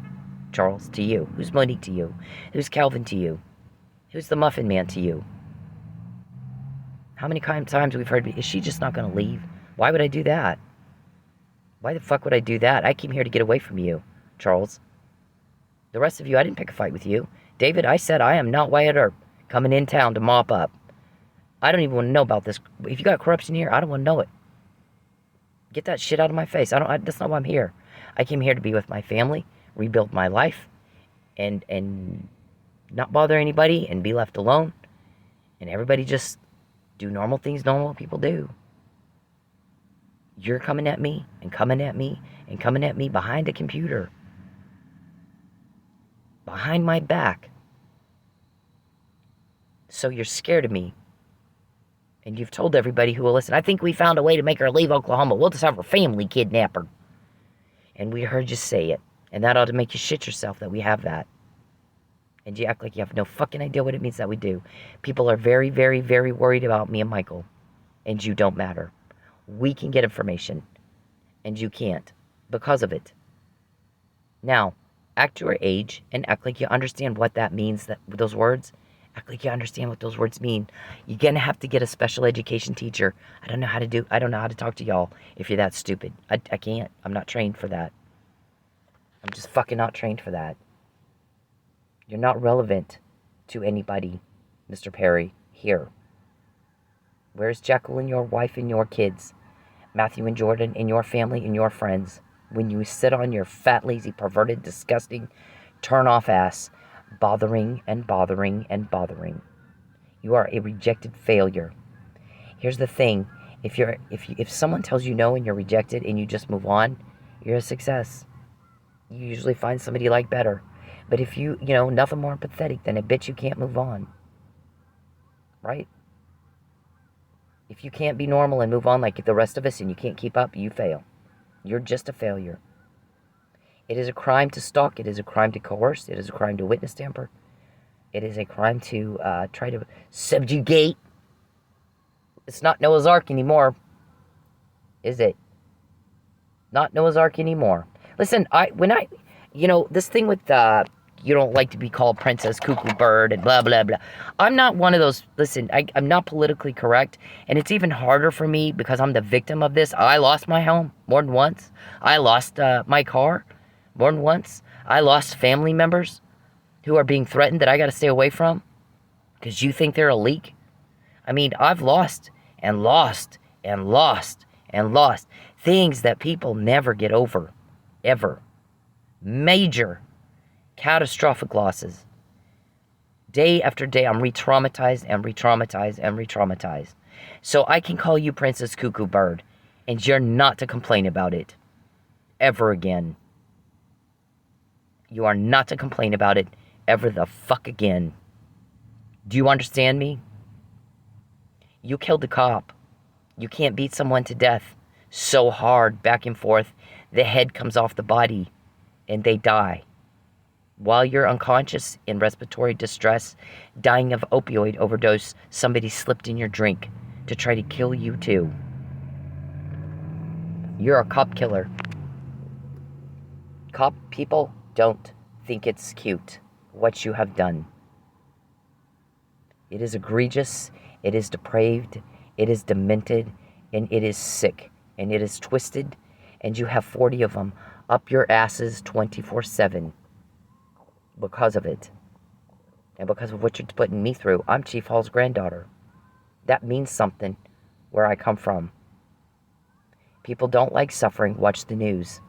Charles to you? Who's Monique to you? Who's Calvin to you? Who's the Muffin Man to you? How many times we've heard, is she just not going to leave? Why would I do that? Why the fuck would I do that? I came here to get away from you, Charles. The rest of you, I didn't pick a fight with you. David, I said I am not Wyatt Earp coming in town to mop up. I don't even want to know about this. If you got corruption here, I don't want to know it. Get that shit out of my face. That's not why I'm here. I came here to be with my family, rebuild my life, and not bother anybody and be left alone. And everybody just do normal things normal people do. You're coming at me and coming at me and coming at me behind a computer. Behind my back. So you're scared of me. And you've told everybody who will listen, I think we found a way to make her leave Oklahoma. We'll just have her family kidnap her. And we heard you say it. And that ought to make you shit yourself that we have that. And you act like you have no fucking idea what it means that we do. People are very, very, very worried about me and Michael. And you don't matter. We can get information. And you can't. Because of it. Now, act your age and act like you understand what that means, that those words. Act like you understand what those words mean. You're going to have to get a special education teacher. I don't know how to talk to y'all if you're that stupid. I can't. I'm not trained for that. I'm just fucking not trained for that. You're not relevant to anybody, Mr. Perry, here. Where's Jekyll and your wife and your kids? Matthew and Jordan and your family and your friends? When you sit on your fat, lazy, perverted, disgusting, turn-off ass, bothering and bothering and bothering. You are a rejected failure. Here's the thing. If someone tells you no and you're rejected and you just move on, you're a success. You usually find somebody you like better. But if you know, nothing more pathetic than a bitch you can't move on. Right? If you can't be normal and move on like the rest of us and you can't keep up, you fail. You're just a failure. It is a crime to stalk. It is a crime to coerce. It is a crime to witness tamper. It is a crime to try to subjugate. It's not Noah's Ark anymore. Is it? Not Noah's Ark anymore. Listen, this thing with, you don't like to be called Princess Cuckoo Bird and blah, blah, blah. I'm not one of those, listen, I'm not politically correct. And it's even harder for me because I'm the victim of this. I lost my home more than once. I lost my car more than once. I lost family members who are being threatened that I got to stay away from because you think they're a leak. I mean, I've lost and lost and lost and lost things that people never get over, ever. Major, catastrophic losses. Day after day, I'm re-traumatized and re-traumatized and re-traumatized. So I can call you Princess Cuckoo Bird, and you're not to complain about it ever again. You are not to complain about it ever the fuck again. Do you understand me? You killed a cop. You can't beat someone to death so hard, back and forth, the head comes off the body and they die. While you're unconscious, in respiratory distress, dying of opioid overdose, somebody slipped in your drink to try to kill you too. You're a cop killer. Cop people don't think it's cute what you have done. It is egregious, it is depraved, it is demented, and it is sick, and it is twisted, and you have 40 of them up your asses 24/7 because of it. And because of what you're putting me through. I'm Chief Hall's granddaughter. That means something where I come from. People don't like suffering. Watch the news.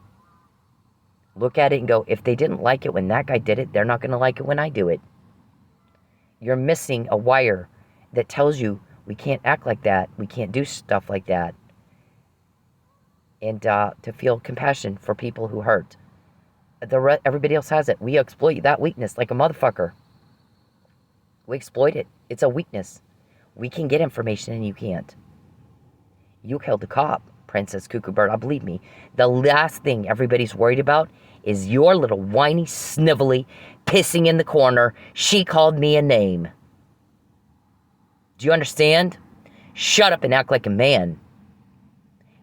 Look at it and go, if they didn't like it when that guy did it, they're not going to like it when I do it. You're missing a wire that tells you we can't act like that. We can't do stuff like that. And to feel compassion for people who hurt. Everybody else has it. We exploit that weakness like a motherfucker. We exploit it. It's a weakness. We can get information and you can't. You killed the cop, Princess Cuckoo Bird. Believe me, the last thing everybody's worried about is your little whiny, snivelly, pissing in the corner. She called me a name. Do you understand? Shut up and act like a man.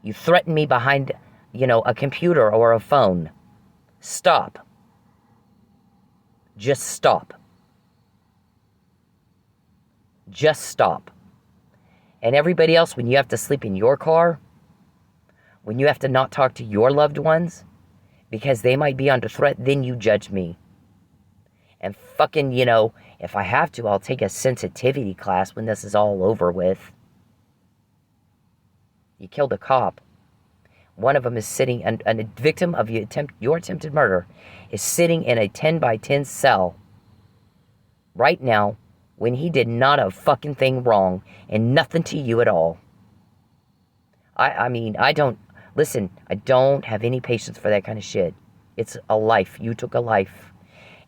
You threaten me behind, a computer or a phone. Stop. Just stop. Just stop. And everybody else, when you have to sleep in your car, when you have to not talk to your loved ones, because they might be under threat, then you judge me. And fucking, if I have to, I'll take a sensitivity class when this is all over with. You killed a cop. One of them is sitting, a victim of your attempted murder is sitting in a 10 by 10 cell right now when he did not a fucking thing wrong and nothing to you at all. I don't have any patience for that kind of shit. It's a life. You took a life.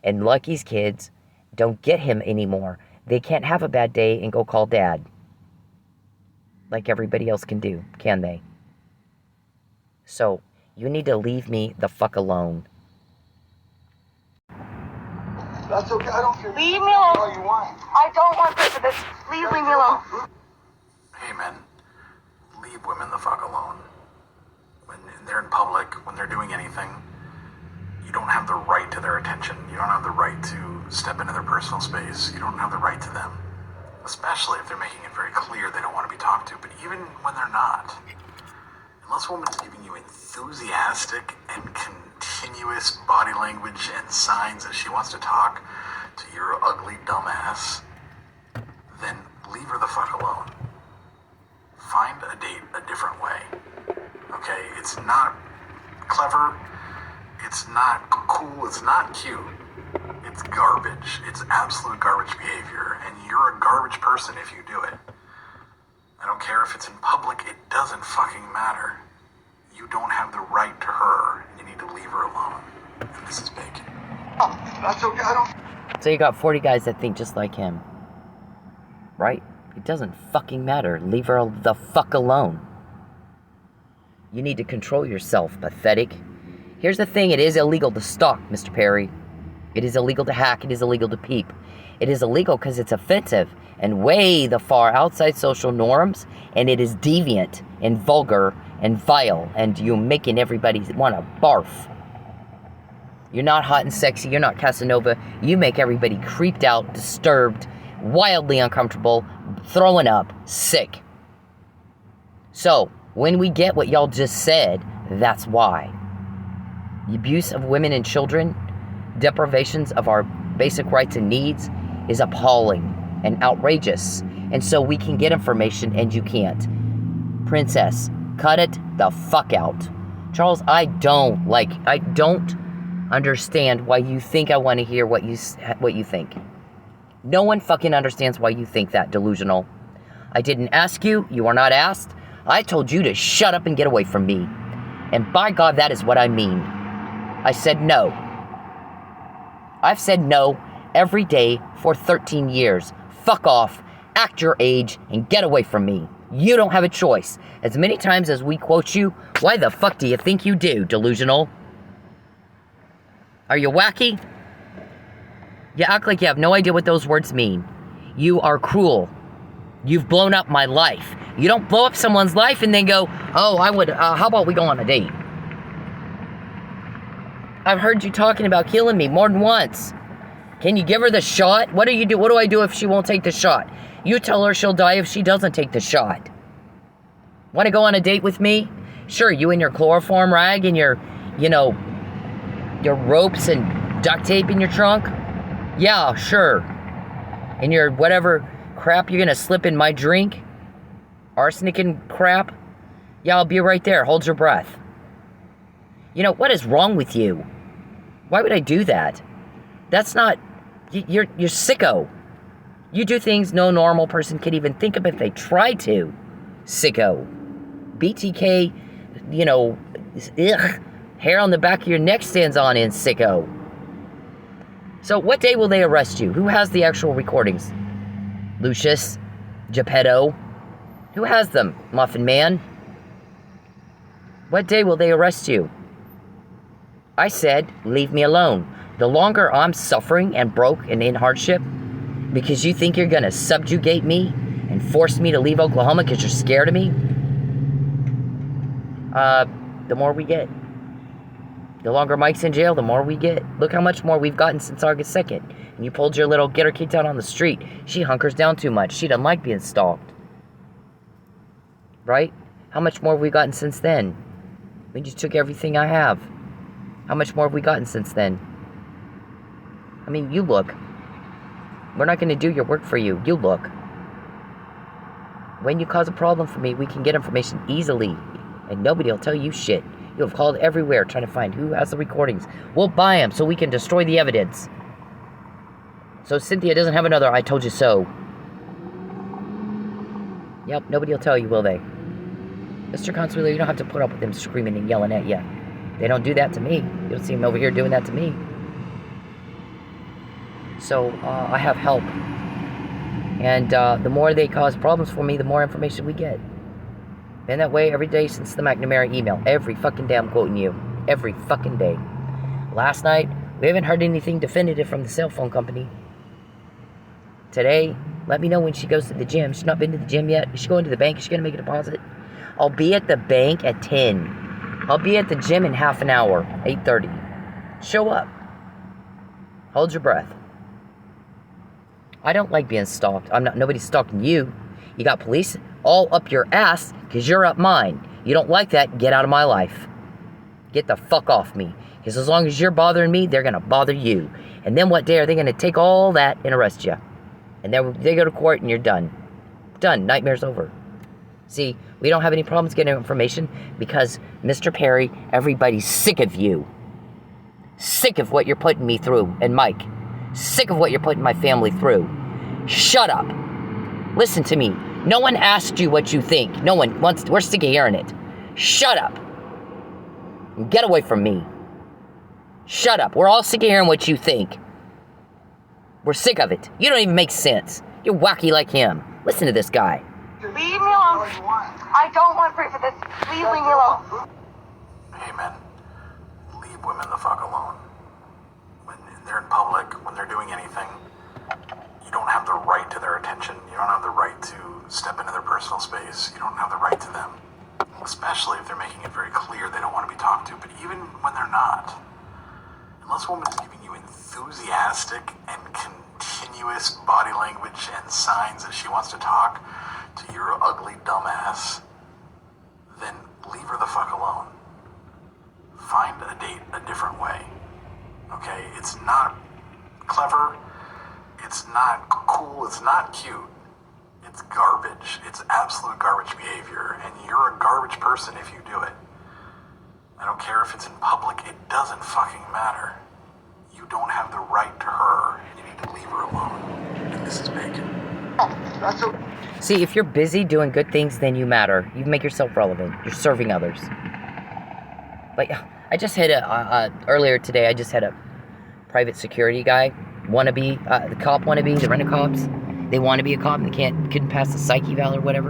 And Lucky's kids don't get him anymore. They can't have a bad day and go call dad. Like everybody else can do, can they? So, you need to leave me the fuck alone. That's okay. I don't care. Leave me alone. All you want. I don't want this. Please leave me alone. Hey, men, leave women the fuck alone. When they're in public, when they're doing anything, you don't have the right to their attention. You don't have the right to step into their personal space. You don't have the right to them. Especially if they're making it very clear they don't want to be talked to. But even when they're not, unless a woman is giving you enthusiastic and continuous body language and signs that she wants to talk to your ugly dumbass, then leave her the fuck alone. Find a date a different way. Okay? It's not clever. It's not cool. It's not cute. It's garbage. It's absolute garbage behavior. And you're a garbage person if you do it. I don't care if it's in public. It doesn't fucking matter. You don't have the right to her. You need to leave her alone. And this is big. Oh, that's okay. I don't. So you got 40 guys that think just like him. Right? It doesn't fucking matter. Leave her the fuck alone. You need to control yourself, pathetic. Here's the thing. It is illegal to stalk, Mr. Perry. It is illegal to hack. It is illegal to peep. It is illegal because it's offensive and way the far outside social norms, and it is deviant and vulgar and vile, and you're making everybody want to barf. You're not hot and sexy. You're not Casanova. You make everybody creeped out, disturbed, wildly uncomfortable, throwing up, sick. So, when we get what y'all just said, that's why. The abuse of women and children, deprivations of our basic rights and needs is appalling and outrageous. And so we can get information and you can't. Princess, cut it the fuck out. Charles, I don't understand why you think I want to hear what you think. No one fucking understands why you think that, delusional. I didn't ask you. You are not asked. I told you to shut up and get away from me. And by God, that is what I mean. I said no. I've said no every day for 13 years. Fuck off, act your age, and get away from me. You don't have a choice. As many times as we quote you, why the fuck do you think you do, delusional? Are you wacky? You act like you have no idea what those words mean. You are cruel. You've blown up my life. You don't blow up someone's life and then go, oh, how about we go on a date? I've heard you talking about killing me more than once. Can you give her the shot? What do you do? What do I do if she won't take the shot? You tell her she'll die if she doesn't take the shot. Want to go on a date with me? Sure, you in your chloroform rag and your ropes and duct tape in your trunk? Yeah, sure. And your whatever crap you're gonna slip in my drink? Arsenic and crap? Yeah, I'll be right there. Hold your breath. What is wrong with you? Why would I do that? That's not... You're sicko. You do things no normal person could even think of if they tried to. Sicko. BTK, hair on the back of your neck stands on end, sicko. So what day will they arrest you? Who has the actual recordings? Lucius? Geppetto. Who has them, Muffin Man? What day will they arrest you? I said, leave me alone. The longer I'm suffering and broke and in hardship, because you think you're going to subjugate me and force me to leave Oklahoma because you're scared of me, the more we get. The longer Mike's in jail, the more we get. Look how much more we've gotten since August 2nd. And you pulled your little get her kicked out on the street. She hunkers down too much. She doesn't like being stalked. Right? How much more have we gotten since then? We just took everything I have. How much more have we gotten since then? I mean, you look. We're not going to do your work for you. You look. When you cause a problem for me, we can get information easily. And nobody will tell you shit. You have called everywhere trying to find who has the recordings. We'll buy them so we can destroy the evidence. So Cynthia doesn't have another I told you so. Yep, nobody will tell you, will they? Mr. Consuelo, you don't have to put up with them screaming and yelling at you. They don't do that to me. You don't see them over here doing that to me. So, I have help. And the more they cause problems for me, the more information we get. Been that way every day since the McNamara email. Every fucking day I'm quoting you. Every fucking day. Last night, we haven't heard anything definitive from the cell phone company. Today, let me know when she goes to the gym. She's not been to the gym yet. Is she going to the bank? Is she going to make a deposit? I'll be at the bank at 10. I'll be at the gym in half an hour. 8:30. Show up. Hold your breath. I don't like being stalked. Nobody's stalking you. You got police all up your ass because you're up mine. You don't like that, get out of my life. Get the fuck off me. Because as long as you're bothering me, they're going to bother you. And then what day are they going to take all that and arrest you? And then they go to court and you're done. Done. Nightmare's over. See, we don't have any problems getting information because, Mr. Perry, everybody's sick of you. Sick of what you're putting me through. And Mike, sick of what you're putting my family through. Shut up. Listen to me. No one asked you what you think. No one wants to. We're sick of hearing it. Shut up. Get away from me. Shut up. We're all sick of hearing what you think. We're sick of it. You don't even make sense. You're wacky like him. Listen to this guy. Leave me alone. I don't want proof of this. Please leave me alone. Hey, men. Leave women the fuck alone. When they're in public, when they're doing anything, you don't have the right to their attention. You don't have the right to step into their personal space. You don't have the right to them. Especially if they're making it very clear they don't want to be talked to. But even when they're not, unless a woman is giving you enthusiastic and continuous body language and signs that she wants to talk to your ugly dumbass, then leave her the fuck alone. Find a date a different way. Okay? It's not clever. It's not cool. It's not cute. It's garbage. It's absolute garbage behavior. And you're a garbage person if you do it. I don't care if it's in public. It doesn't fucking matter. You don't have the right to her. And you need to leave her alone. And this is Bacon. That's okay. See, if you're busy doing good things, then you matter. You make yourself relevant. You're serving others. Like, I just had earlier today, I just had a private security guy, wannabe, the cop wannabe, the rent-a-cops. They want to be a cop and they couldn't pass the psych eval or whatever.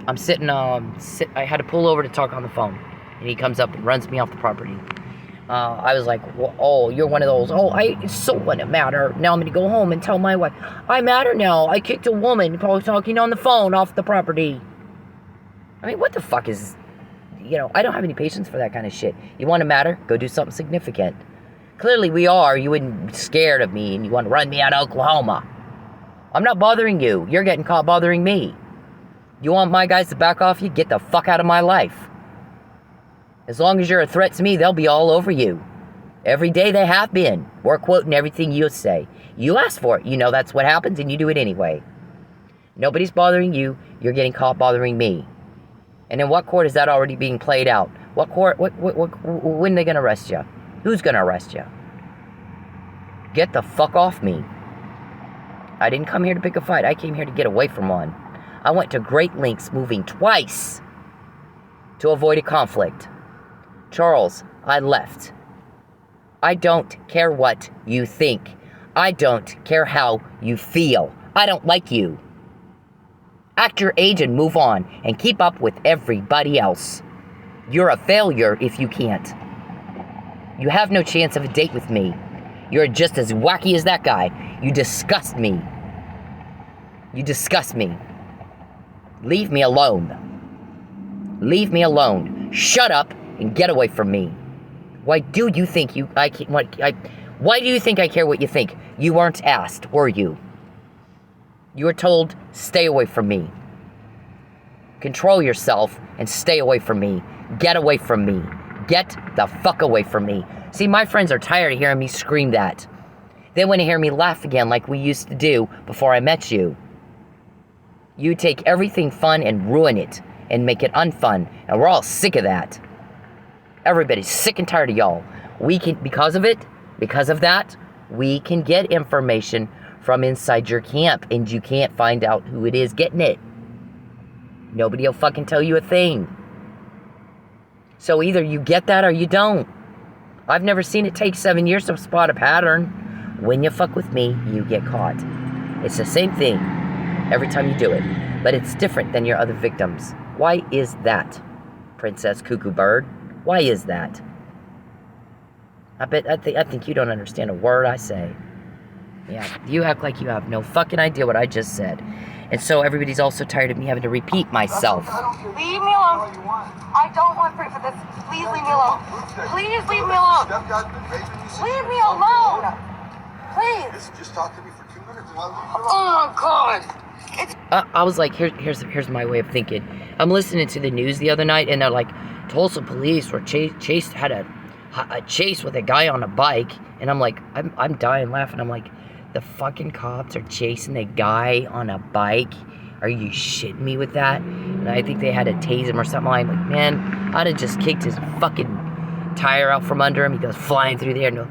I'm sitting, I had to pull over to talk on the phone. And he comes up and runs me off the property. I was like, well, oh, you're one of those. Oh, it's so gonna matter. Now I'm gonna go home and tell my wife, I matter now. I kicked a woman while talking on the phone off the property. I mean, what the fuck is, I don't have any patience for that kind of shit. You want to matter? Go do something significant. Clearly we are. You wouldn't be scared of me and you want to run me out of Oklahoma. I'm not bothering you. You're getting caught bothering me. You want my guys to back off you? Get the fuck out of my life. As long as you're a threat to me, they'll be all over you. Every day they have been. We're quoting everything you say. You asked for it. You know that's what happens and you do it anyway. Nobody's bothering you. You're getting caught bothering me. And in what court is that already being played out? What court? When are they going to arrest you? Who's going to arrest you? Get the fuck off me. I didn't come here to pick a fight. I came here to get away from one. I went to great lengths, moving twice to avoid a conflict. Charles, I left. I don't care what you think. I don't care how you feel. I don't like you. Act your age and move on and keep up with everybody else. You're a failure if you can't. You have no chance of a date with me. You're just as wacky as that guy. You disgust me. You disgust me. Leave me alone. Leave me alone. Shut up and get away from me. Why do you think why do you think I care what you think? You weren't asked, were you? You were told, stay away from me. Control yourself and stay away from me. Get away from me. Get the fuck away from me. See, my friends are tired of hearing me scream that. They want to hear me laugh again like we used to do before I met you. You take everything fun and ruin it and make it unfun, and we're all sick of that. Everybody's sick and tired of y'all. Because of that, we can get information from inside your camp, and you can't find out who it is getting it. Nobody will fucking tell you a thing. So either you get that or you don't. I've never seen it take 7 years to spot a pattern. When you fuck with me, you get caught. It's the same thing every time you do it, but it's different than your other victims. Why is that, Princess Cuckoo Bird? Why is that? I think you don't understand a word I say. Yeah, you act like you have no fucking idea what I just said. And so everybody's also tired of me having to repeat myself. Leave me alone. I don't want to pray for this. Please leave me alone. Please leave me alone. Leave me alone. Please. Just talk to me for 2 minutes. Oh, God. I was like, here's my way of thinking. I'm listening to the news the other night, and they're like, Tulsa police were had a chase with a guy on a bike, and I'm like, I'm dying laughing. I'm like, the fucking cops are chasing a guy on a bike? Are you shitting me with that? And I think they had to tase him or something. I'm like, man, I'd have just kicked his fucking tire out from under him. He goes flying through the air and goes,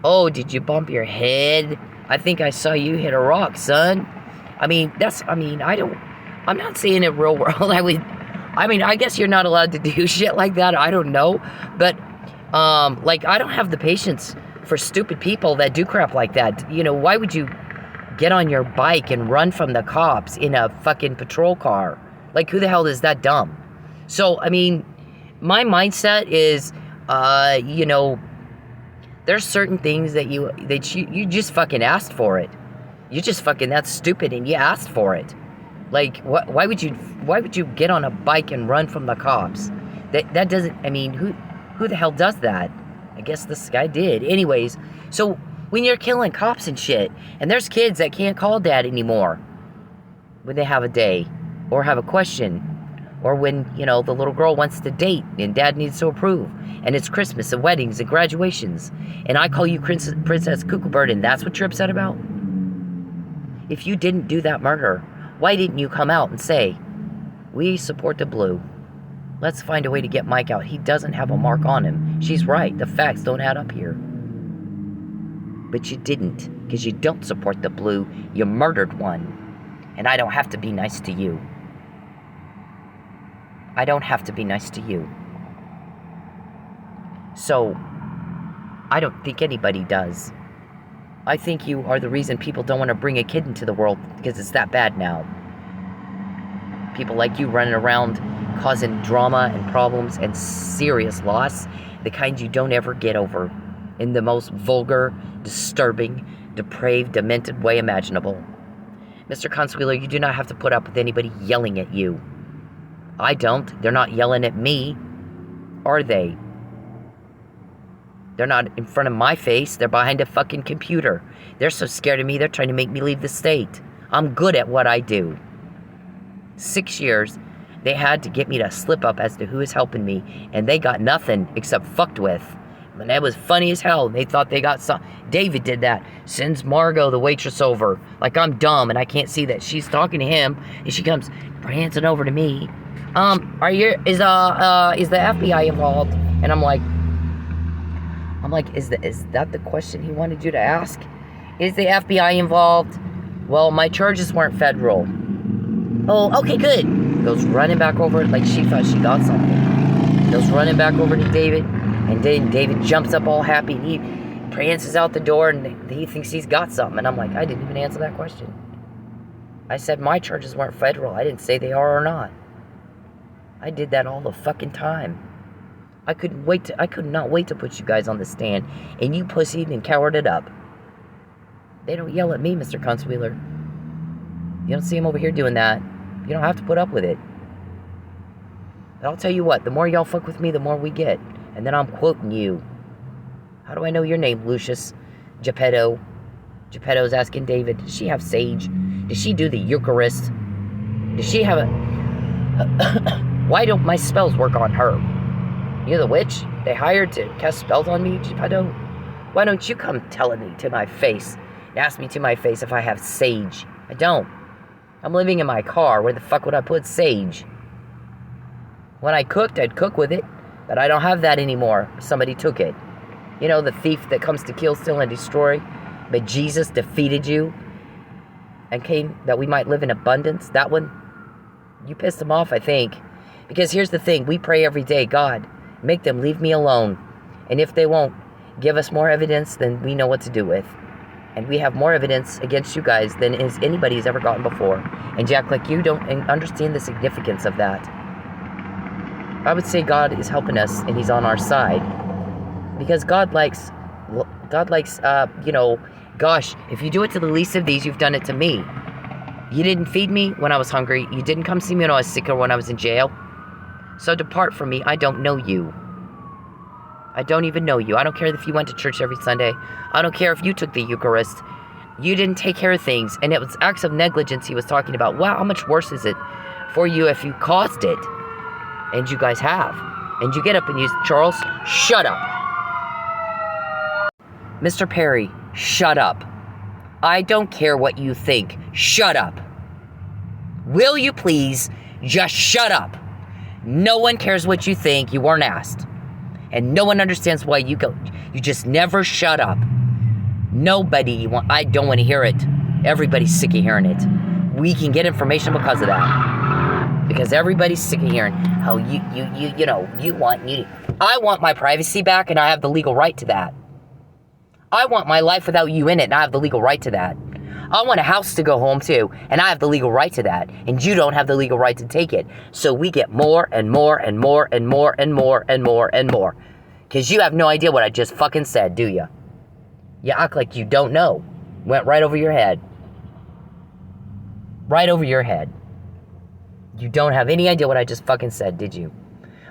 oh, did you bump your head? I think I saw you hit a rock, son. I'm not saying it real world. I guess you're not allowed to do shit like that. I don't know. But, I don't have the patience for stupid people that do crap like that. You know, why would you get on your bike and run from the cops in a fucking patrol car? Like, who the hell is that dumb? So, my mindset is, there's certain things that you just fucking asked for it. You just fucking, that's stupid, and you asked for it. Like, why would you get on a bike and run from the cops? That doesn't, who the hell does that? I guess this guy did. Anyways, so when you're killing cops and shit, and there's kids that can't call dad anymore when they have a day, or have a question, or when, the little girl wants to date and dad needs to approve, and it's Christmas and weddings and graduations, and I call you Princess Cuckoo Bird, and that's what you're upset about? If you didn't do that murder, why didn't you come out and say, we support the blue? Let's find a way to get Mike out. He doesn't have a mark on him. She's right. The facts don't add up here. But you didn't, because you don't support the blue. You murdered one. And I don't have to be nice to you. I don't have to be nice to you. So, I don't think anybody does. I think you are the reason people don't want to bring a kid into the world, because it's that bad now. People like you running around causing drama and problems and serious loss, the kind you don't ever get over, in the most vulgar, disturbing, depraved, demented way imaginable. Mr. Consuelo, you do not have to put up with anybody yelling at you. I don't. They're not yelling at me, are they? They're not in front of my face. They're behind a fucking computer. They're so scared of me, they're trying to make me leave the state. I'm good at what I do. 6 years, they had to get me to slip up as to who is helping me, and they got nothing except fucked with. And that was funny as hell. They thought they got some. David did that. Sends Margot, the waitress, over. Like I'm dumb and I can't see that she's talking to him, and she comes prancing over to me. Is the FBI involved? And I'm like, is that the question he wanted you to ask? Is the FBI involved? Well, my charges weren't federal. Oh, okay, good. Goes running back over like she thought she got something. Goes running back over to David, and then David jumps up all happy, and he prances out the door, and he thinks he's got something. And I'm like, I didn't even answer that question. I said my charges weren't federal. I didn't say they are or not. I did that all the fucking time. I could not wait to put you guys on the stand, and you pussied and cowered it up. They don't yell at me, Mr. Kunstwheeler. You don't see him over here doing that. You don't have to put up with it. But I'll tell you what, the more y'all fuck with me, the more we get. And then I'm quoting you. How do I know your name, Lucius Geppetto? Geppetto's asking David, does she have sage? Does she do the Eucharist? Does she have a... Why don't my spells work on her? You're the witch they hired to cast spells on me, Geppetto? Why don't you come telling me to my face and ask me to my face if I have sage? I don't. I'm living in my car. Where the fuck would I put sage? When I cooked, I'd cook with it, but I don't have that anymore. Somebody took it. You know, the thief that comes to kill, steal, and destroy. But Jesus defeated you and came that we might live in abundance. That one, you pissed him off, I think. Because here's the thing. We pray every day, God, make them leave me alone. And if they won't give us more evidence, then we know what to do with. And we have more evidence against you guys than anybody's ever gotten before. And Jack, like you, don't understand the significance of that. I would say God is helping us and he's on our side. Because God likes, you know, gosh, if you do it to the least of these, you've done it to me. You didn't feed me when I was hungry. You didn't come see me when I was sick or when I was in jail. So depart from me. I don't know you. I don't even know you. I don't care if you went to church every Sunday. I don't care if you took the Eucharist. You didn't take care of things. And it was acts of negligence he was talking about. Wow, how much worse is it for you if you caused it? And you guys have. And you get up and you, Charles, shut up. Mr. Perry, shut up. I don't care what you think. Shut up. Will you please just shut up? No one cares what you think. You weren't asked. And no one understands why you go. You just never shut up. Nobody, I don't want to hear it. Everybody's sick of hearing it. We can get information because of that. Because everybody's sick of hearing how I want my privacy back and I have the legal right to that. I want my life without you in it and I have the legal right to that. I want a house to go home to and I have the legal right to that. And you don't have the legal right to take it. So we get more and more and more and more and more and more and more. Because you have no idea what I just fucking said, do you? You act like you don't know. Went right over your head. Right over your head. You don't have any idea what I just fucking said, did you?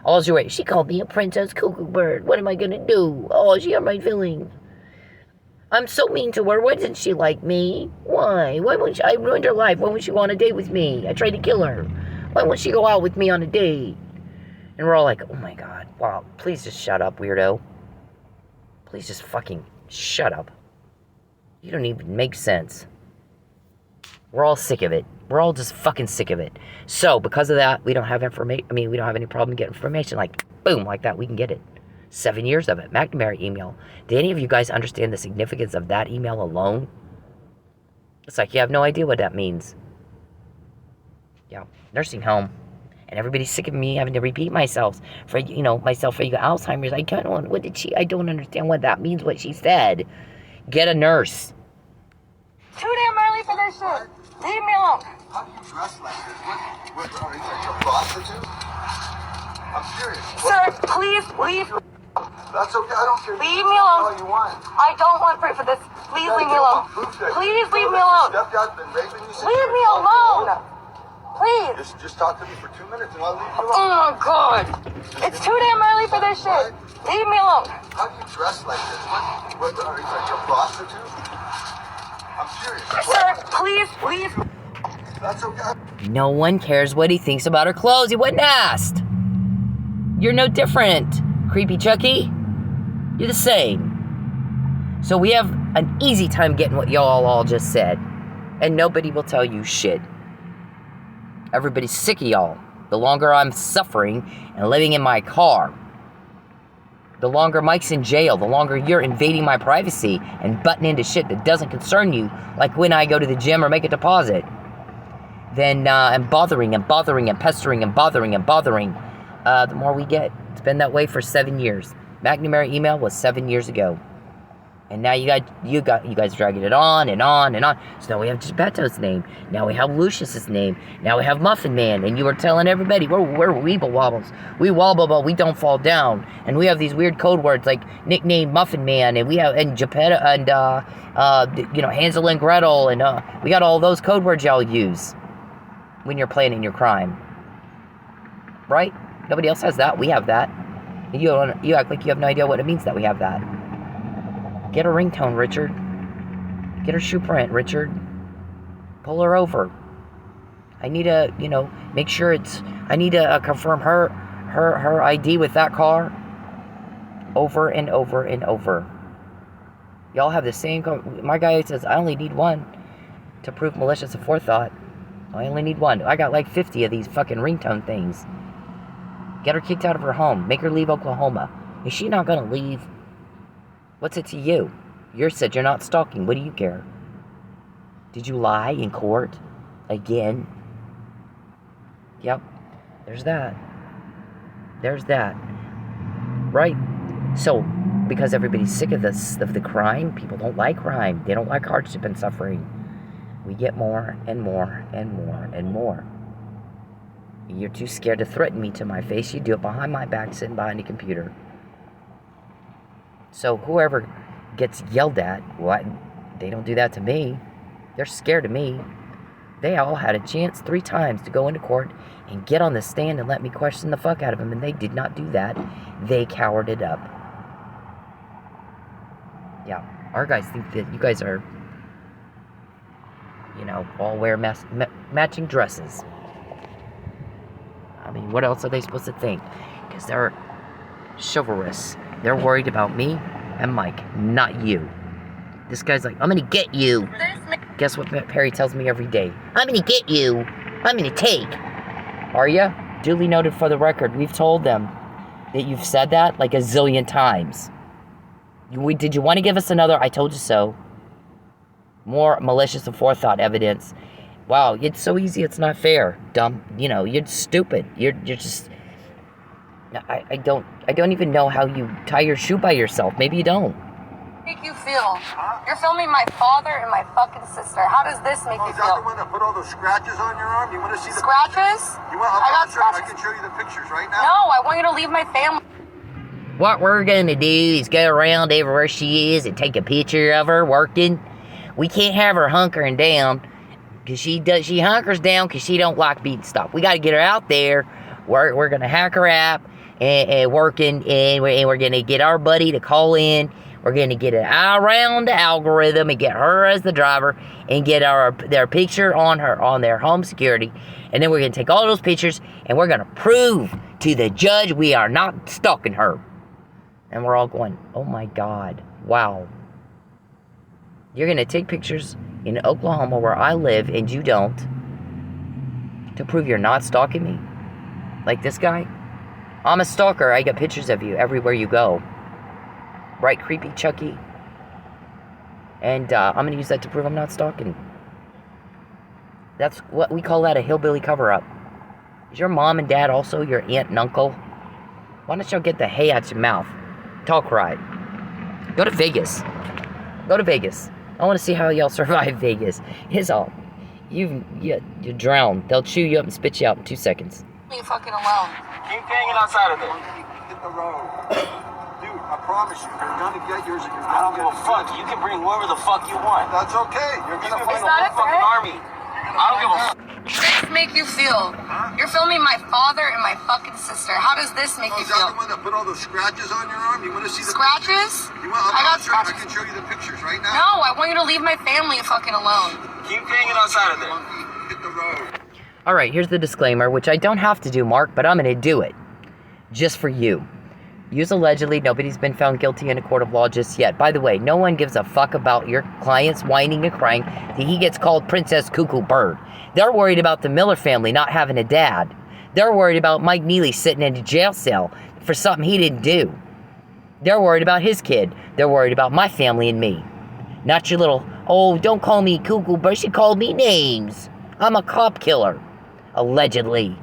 Oh, she called me a princess cuckoo bird. What am I gonna do? Oh, she hurt my feelings. I'm so mean to her. Why didn't she like me? Why? Why won't she? I ruined her life. Why won't she go on a date with me? I tried to kill her. Why won't she go out with me on a date? And we're all like, oh my God. Wow, please just shut up, weirdo. Please just fucking shut up. You don't even make sense. We're all sick of it. We're all just fucking sick of it. So, because of that, we don't have information. I mean, we don't have any problem getting information. Like, boom, like that, we can get it. 7 years of it. McNamara email. Do any of you guys understand the significance of that email alone? It's like you have no idea what that means. Yeah, nursing home. And everybody's sick of me having to repeat myself for, you know, myself for Alzheimer's. I don't, what did she, I don't understand what that means, what she said. Get a nurse. Too damn early for this shit. Leave me alone. How do you dress like this? What are you like a prostitute? I'm serious. Sir, please leave. That's okay. I don't care. Leave me alone. All you want. I don't want proof of this. Please leave me alone. Please leave me alone. Stepdad's been raping you since Leave you me were alone. 12. Please. Just talk to me for 2 minutes and I'll leave you alone. Oh my God. It's too damn early for this shit. Leave me alone. How do you dress like this? What are you like a prostitute? I'm serious. Sir, please leave. That's okay. No one cares what he thinks about her clothes. He wasn't asked. You're no different, creepy Chucky. You're the same. So we have an easy time getting what y'all all just said. And nobody will tell you shit. Everybody's sick of y'all. The longer I'm suffering and living in my car, the longer Mike's in jail, the longer you're invading my privacy and butting into shit that doesn't concern you, like when I go to the gym or make a deposit, then and bothering and bothering and pestering and bothering and bothering, the more we get. It's been that way for 7 years. McNamara email was 7 years ago. And now you guys dragging it on and on and on. So now we have Geppetto's name. Now we have Lucius's name. Now we have Muffin Man. And you were telling everybody we're weeble wobbles. We wobble, but we don't fall down. And we have these weird code words like nickname Muffin Man, and we have Geppetto and Hansel and Gretel, and we got all those code words y'all use when you're planning your crime. Right? Nobody else has that. We have that. And you act like you have no idea what it means that we have that. Get her ringtone, Richard. Get her shoe print, Richard. Pull her over. I need to, make sure I need to confirm her ID with that car over and over and over. Y'all have the same, my guy says, I only need one to prove malicious aforethought. I only need one. I got like 50 of these fucking ringtone things. Get her kicked out of her home. Make her leave Oklahoma. Is she not gonna leave? What's it to you? You said you're not stalking. What do you care? Did you lie in court? Again? Yep. There's that. There's that. Right? So, because everybody's sick of the crime, people don't like crime. They don't like hardship and suffering. We get more and more and more and more. You're too scared to threaten me to my face. You do it behind my back, sitting behind a computer. So whoever gets yelled at, what? They don't do that to me. They're scared of me. They all had a chance 3 times to go into court and get on the stand and let me question the fuck out of them, and they did not do that. They cowered it up. Yeah, our guys think that you guys are, all wear matching dresses. I mean, what else are they supposed to think? Because they're chivalrous. They're worried about me and Mike, not you. This guy's like, I'm gonna get you. Guess what Perry tells me every day? I'm gonna get you. I'm gonna take. Are ya? Duly noted for the record. We've told them that you've said that like a zillion times. Did you want to give us another I told you so? More malicious aforethought evidence. Wow, it's so easy, it's not fair. Dumb. You're stupid. You're just... I don't even know how you tie your shoe by yourself. Maybe you don't. Make you feel? You're filming my father and my fucking sister. How does this make you Is that feel? the one that put all those scratches on your arm? You want to see the Scratches? You want? I got I scratches. can show you the pictures right now. No, I want you to leave my family. What we're gonna do is go around everywhere she is and take a picture of her working. We can't have her hunkering down, because she hunkers down because she don't like being stopped. We got to get her out there. We're gonna hack her app and working, and we're gonna get our buddy to call in. We're gonna get it around the algorithm and get her as the driver and get their picture on their home security, and then we're gonna take all those pictures and we're gonna prove to the judge we are not stalking her. And we're all going, oh my God, wow. You're gonna take pictures in Oklahoma where I live and you don't to prove you're not stalking me? Like this guy? I'm a stalker. I got pictures of you everywhere you go. Right, creepy Chucky? And I'm going to use that to prove I'm not stalking. That's what we call that, a hillbilly cover-up. Is your mom and dad also your aunt and uncle? Why don't y'all get the hay out your mouth? Talk right. Go to Vegas. Go to Vegas. I want to see how y'all survive Vegas. It's all... You drown. They'll chew you up and spit you out in 2 seconds. Leave me fucking alone. Keep hanging outside of there. Hit the road. Dude, I promise you, you're gonna get yours and you're I don't gonna give get a fuck. You can bring whoever the fuck you want. That's okay. You're You gonna can bring find the that whole a fucking threat? army. I don't give a fuck. How does this make you feel? You're filming my father and my fucking sister. How does this make you Is that feel? the one that put all those scratches on your arm? You want to see the Scratches? You want? I got I scratches. can show you the pictures right now. No, I want you to leave my family fucking alone. Keep hanging outside of there. Hit the road. Alright, here's the disclaimer, which I don't have to do, Mark, but I'm going to do it. Just for you. Use allegedly. Nobody's been found guilty in a court of law just yet. By the way, no one gives a fuck about your client's whining and crying that he gets called Princess Cuckoo Bird. They're worried about the Miller family not having a dad. They're worried about Mike Neely sitting in a jail cell for something he didn't do. They're worried about his kid. They're worried about my family and me. Not your little, oh, don't call me Cuckoo Bird. She called me names. I'm a cop killer. Allegedly.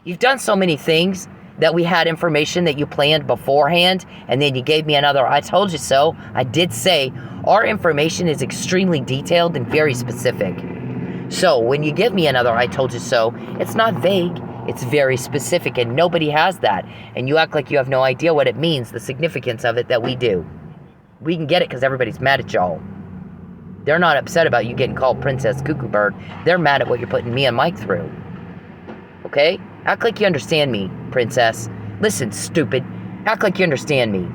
You've done so many things that we had information that you planned beforehand, and then you gave me another I told you so. I did say our information is extremely detailed and very specific. So when you give me another I told you so, it's not vague, it's very specific, and nobody has that. And you act like you have no idea what it means, the significance of it, that we do. We can get it because everybody's mad at y'all. They're not upset about you getting called Princess Cuckoo Bird. They're mad at what you're putting me and Mike through. Okay? Act like you understand me, Princess. Listen, stupid. Act like you understand me.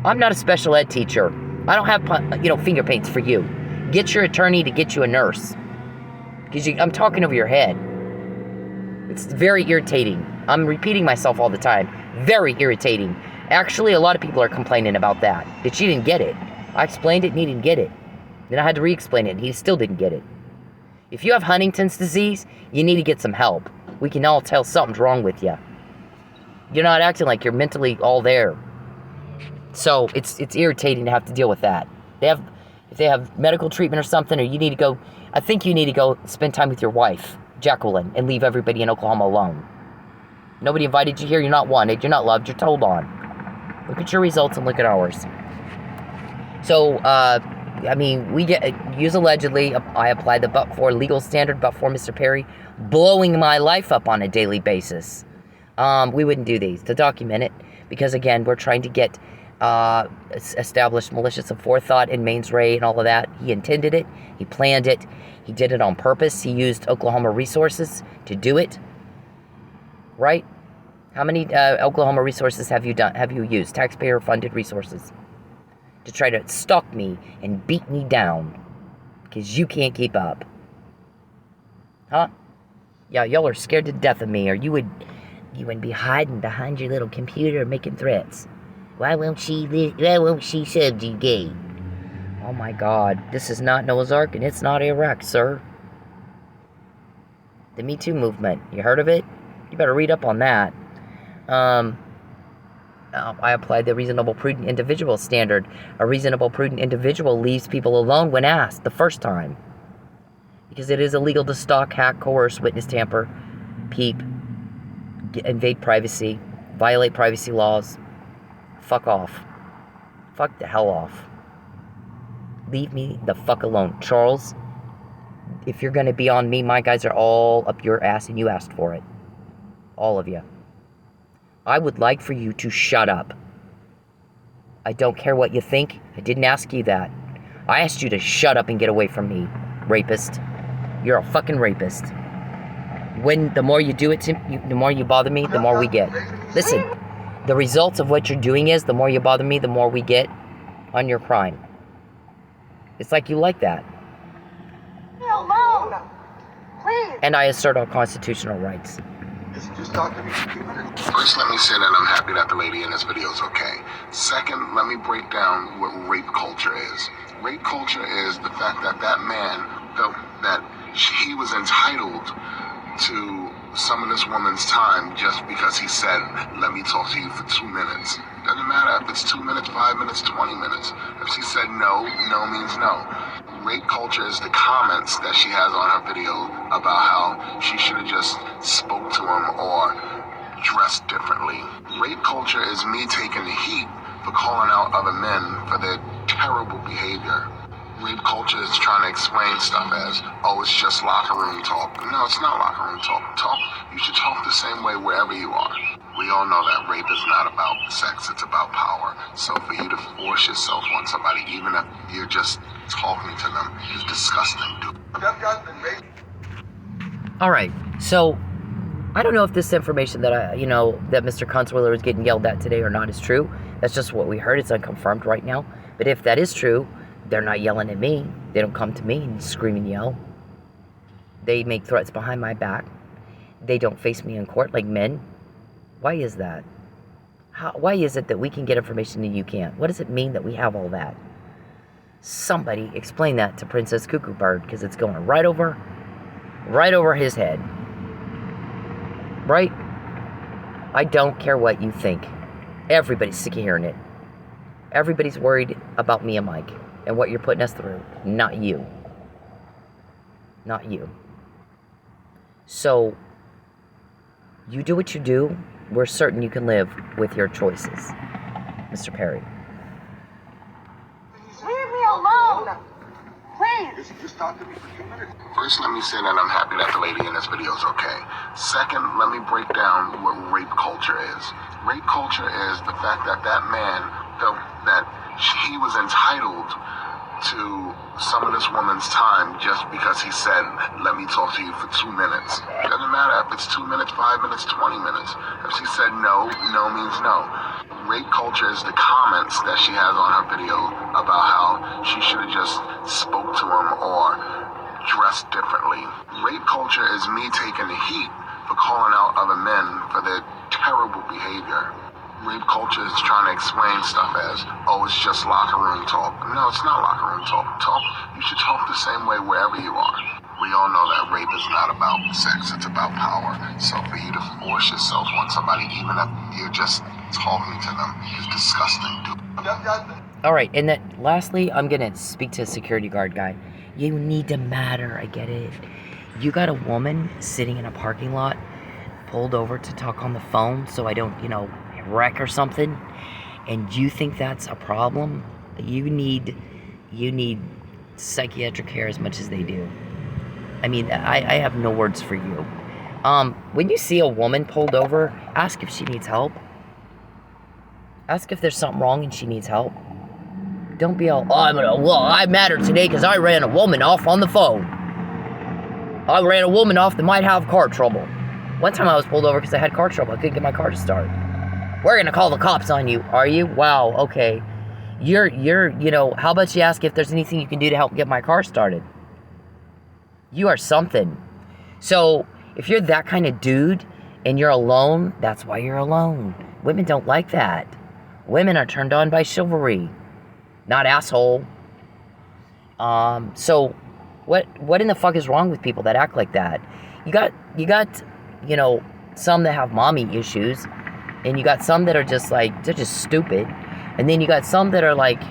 I'm not a special ed teacher. I don't have, finger paints for you. Get your attorney to get you a nurse. Because I'm talking over your head. It's very irritating. I'm repeating myself all the time. Very irritating. Actually, a lot of people are complaining about that she didn't get it. I explained it and he didn't get it. Then I had to re-explain it and he still didn't get it. If you have Huntington's disease, you need to get some help. We can all tell something's wrong with you. You're not acting like you're mentally all there. So it's irritating to have to deal with that. If they have medical treatment or something, or you need to go, I think you need to go spend time with your wife, Jacqueline, and leave everybody in Oklahoma alone. Nobody invited you here. You're not wanted. You're not loved. You're told on. Look at your results and look at ours. So, we use allegedly. I applied the but-for legal standard, but-for Mr. Perry, blowing my life up on a daily basis. We wouldn't do these to document it because, again, we're trying to get established malicious aforethought in Maine's Ray and all of that. He intended it. He planned it. He did it on purpose. He used Oklahoma resources to do it. Right? How many Oklahoma resources have you used? Taxpayer-funded resources to try to stalk me and beat me down because you can't keep up. Huh? Yeah, y'all are scared to death of me, or you wouldn't be hiding behind your little computer making threats. Why won't she subjugate? Oh my God, this is not Noah's Ark and it's not Iraq, sir. The Me Too movement, you heard of it? You better read up on that. I applied the reasonable, prudent individual standard. A reasonable, prudent individual leaves people alone when asked the first time. Because it is illegal to stalk, hack, coerce, witness tamper, peep, invade privacy, violate privacy laws. Fuck off. Fuck the hell off. Leave me the fuck alone. Charles, if you're going to be on me, my guys are all up your ass and you asked for it. All of you. I would like for you to shut up. I don't care what you think. I didn't ask you that. I asked you to shut up and get away from me, rapist. You're a fucking rapist. The more you do it to me, the more you bother me, the more we get. Listen, the results of what you're doing is, the more you bother me, the more we get on your crime. It's like you like that. Leave me alone. Please. And I assert our constitutional rights. Just talk to me. First, let me say that I'm happy that the lady in this video is okay. Second, let me break down what rape culture is. Rape culture is the fact that that man felt that he was entitled to some of this woman's time just because he said, let me talk to you for 2 minutes. Doesn't matter if it's 2 minutes, 5 minutes, 20 minutes. If she said no, no means no. Rape culture is the comments that she has on her video about how she should have just spoke to him or dressed differently. Rape culture is me taking the heat for calling out other men for their terrible behavior. Rape culture is trying to explain stuff as, oh, it's just locker room talk. No, it's not locker room talk. You should talk the same way wherever you are. We all know that rape is not about sex, it's about power. So for you to force yourself on somebody, even if you're just talking to them, is disgusting, dude. Alright, so I don't know if this information that that Mr. Kunzwiller is getting yelled at today or not is true. That's just what we heard. It's unconfirmed right now. But if that is true, they're not yelling at me. They don't come to me and scream and yell. They make threats behind my back. They don't face me in court like men. Why is that? Why is it that we can get information and you can't? What does it mean that we have all that? Somebody explain that to Princess Cuckoo Bird, because it's going right over his head. Right? I don't care what you think. Everybody's sick of hearing it. Everybody's worried about me and Mike and what you're putting us through. Not you. Not you. So, you do what you do. we're certain you can live with your choices, Mr. Perry. Leave me alone! Please! Just talk to me for 2 minutes. First, let me say that I'm happy that the lady in this video is okay. Second, let me break down what rape culture is. Rape culture is the fact that that man felt that he was entitled to some of this woman's time just because he said, let me talk to you for 2 minutes. It doesn't matter if it's 2 minutes, 5 minutes, 20 minutes. If she said no, no means no. Rape culture is the comments that she has on her video about how she should have just spoke to him or dressed differently. Rape culture is me taking the heat for calling out other men for their terrible behavior. Rape culture is trying to explain stuff as, oh, it's just locker room talk. No, it's not locker room talk. You should talk the same way wherever you are. We all know that rape is not about sex, it's about power. So for you to force yourself on somebody, even if you're just talking to them, is disgusting. All right, and then lastly, I'm going to speak to a security guard guy. You need to matter, I get it. You got a woman sitting in a parking lot, pulled over to talk on the phone so I don't, wreck or something, and you think that's a problem? You need psychiatric care as much as they do. I mean, I have no words for you. When you see a woman pulled over, ask if she needs help. Ask if there's something wrong and she needs help. Don't be all, I matter today because I ran a woman off on the phone. I ran a woman off that might have car trouble. One time I was pulled over because I had car trouble. I couldn't get my car to start. We're gonna call the cops on you, are you? Wow, okay. You're, how about you ask if there's anything you can do to help get my car started? You are something. So, if you're that kind of dude and you're alone, that's why you're alone. Women don't like that. Women are turned on by chivalry, not asshole. So, what in the fuck is wrong with people that act like that? You got, some that have mommy issues, and you got some that are just like, they're just stupid. And then you got some that are like,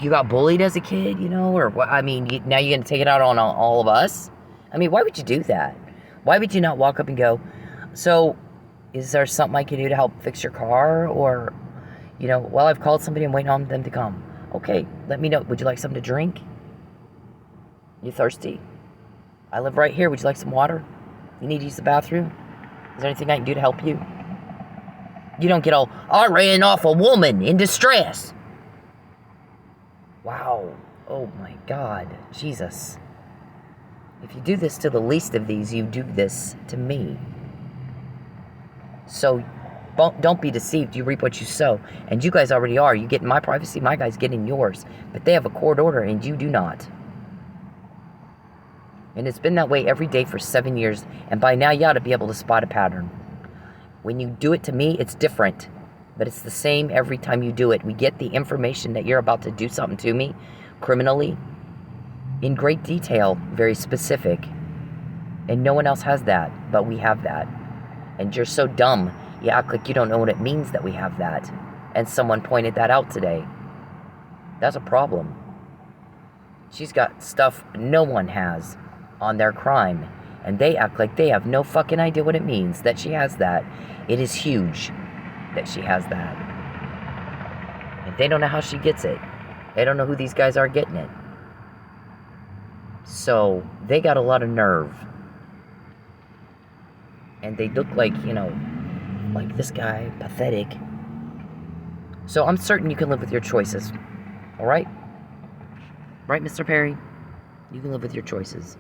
you got bullied as a kid, or what? I mean, now you're going to take it out on all of us? I mean, why would you do that? Why would you not walk up and go, so, is there something I can do to help fix your car? Or, well, I've called somebody and waiting on them to come. Okay, let me know. Would you like something to drink? You thirsty? I live right here. Would you like some water? You need to use the bathroom? Is there anything I can do to help you? You don't get all, I ran off a woman in distress. Wow. Oh my God. Jesus. If you do this to the least of these, you do this to me. So, don't be deceived. You reap what you sow. And you guys already are. You get my privacy, my guy's getting yours. But they have a court order and you do not. And it's been that way every day for 7 years. And by now, you ought to be able to spot a pattern. When you do it to me, it's different. But it's the same every time you do it. We get the information that you're about to do something to me, criminally, in great detail, very specific. And no one else has that, but we have that. And you're so dumb, you act like you don't know what it means that we have that. And someone pointed that out today. That's a problem. She's got stuff no one has on their crime. And they act like they have no fucking idea what it means that she has that. It is huge that she has that. And they don't know how she gets it. They don't know who these guys are getting it. So, they got a lot of nerve. And they look like, like this guy, pathetic. So, I'm certain you can live with your choices. Alright? Right, Mr. Perry? You can live with your choices.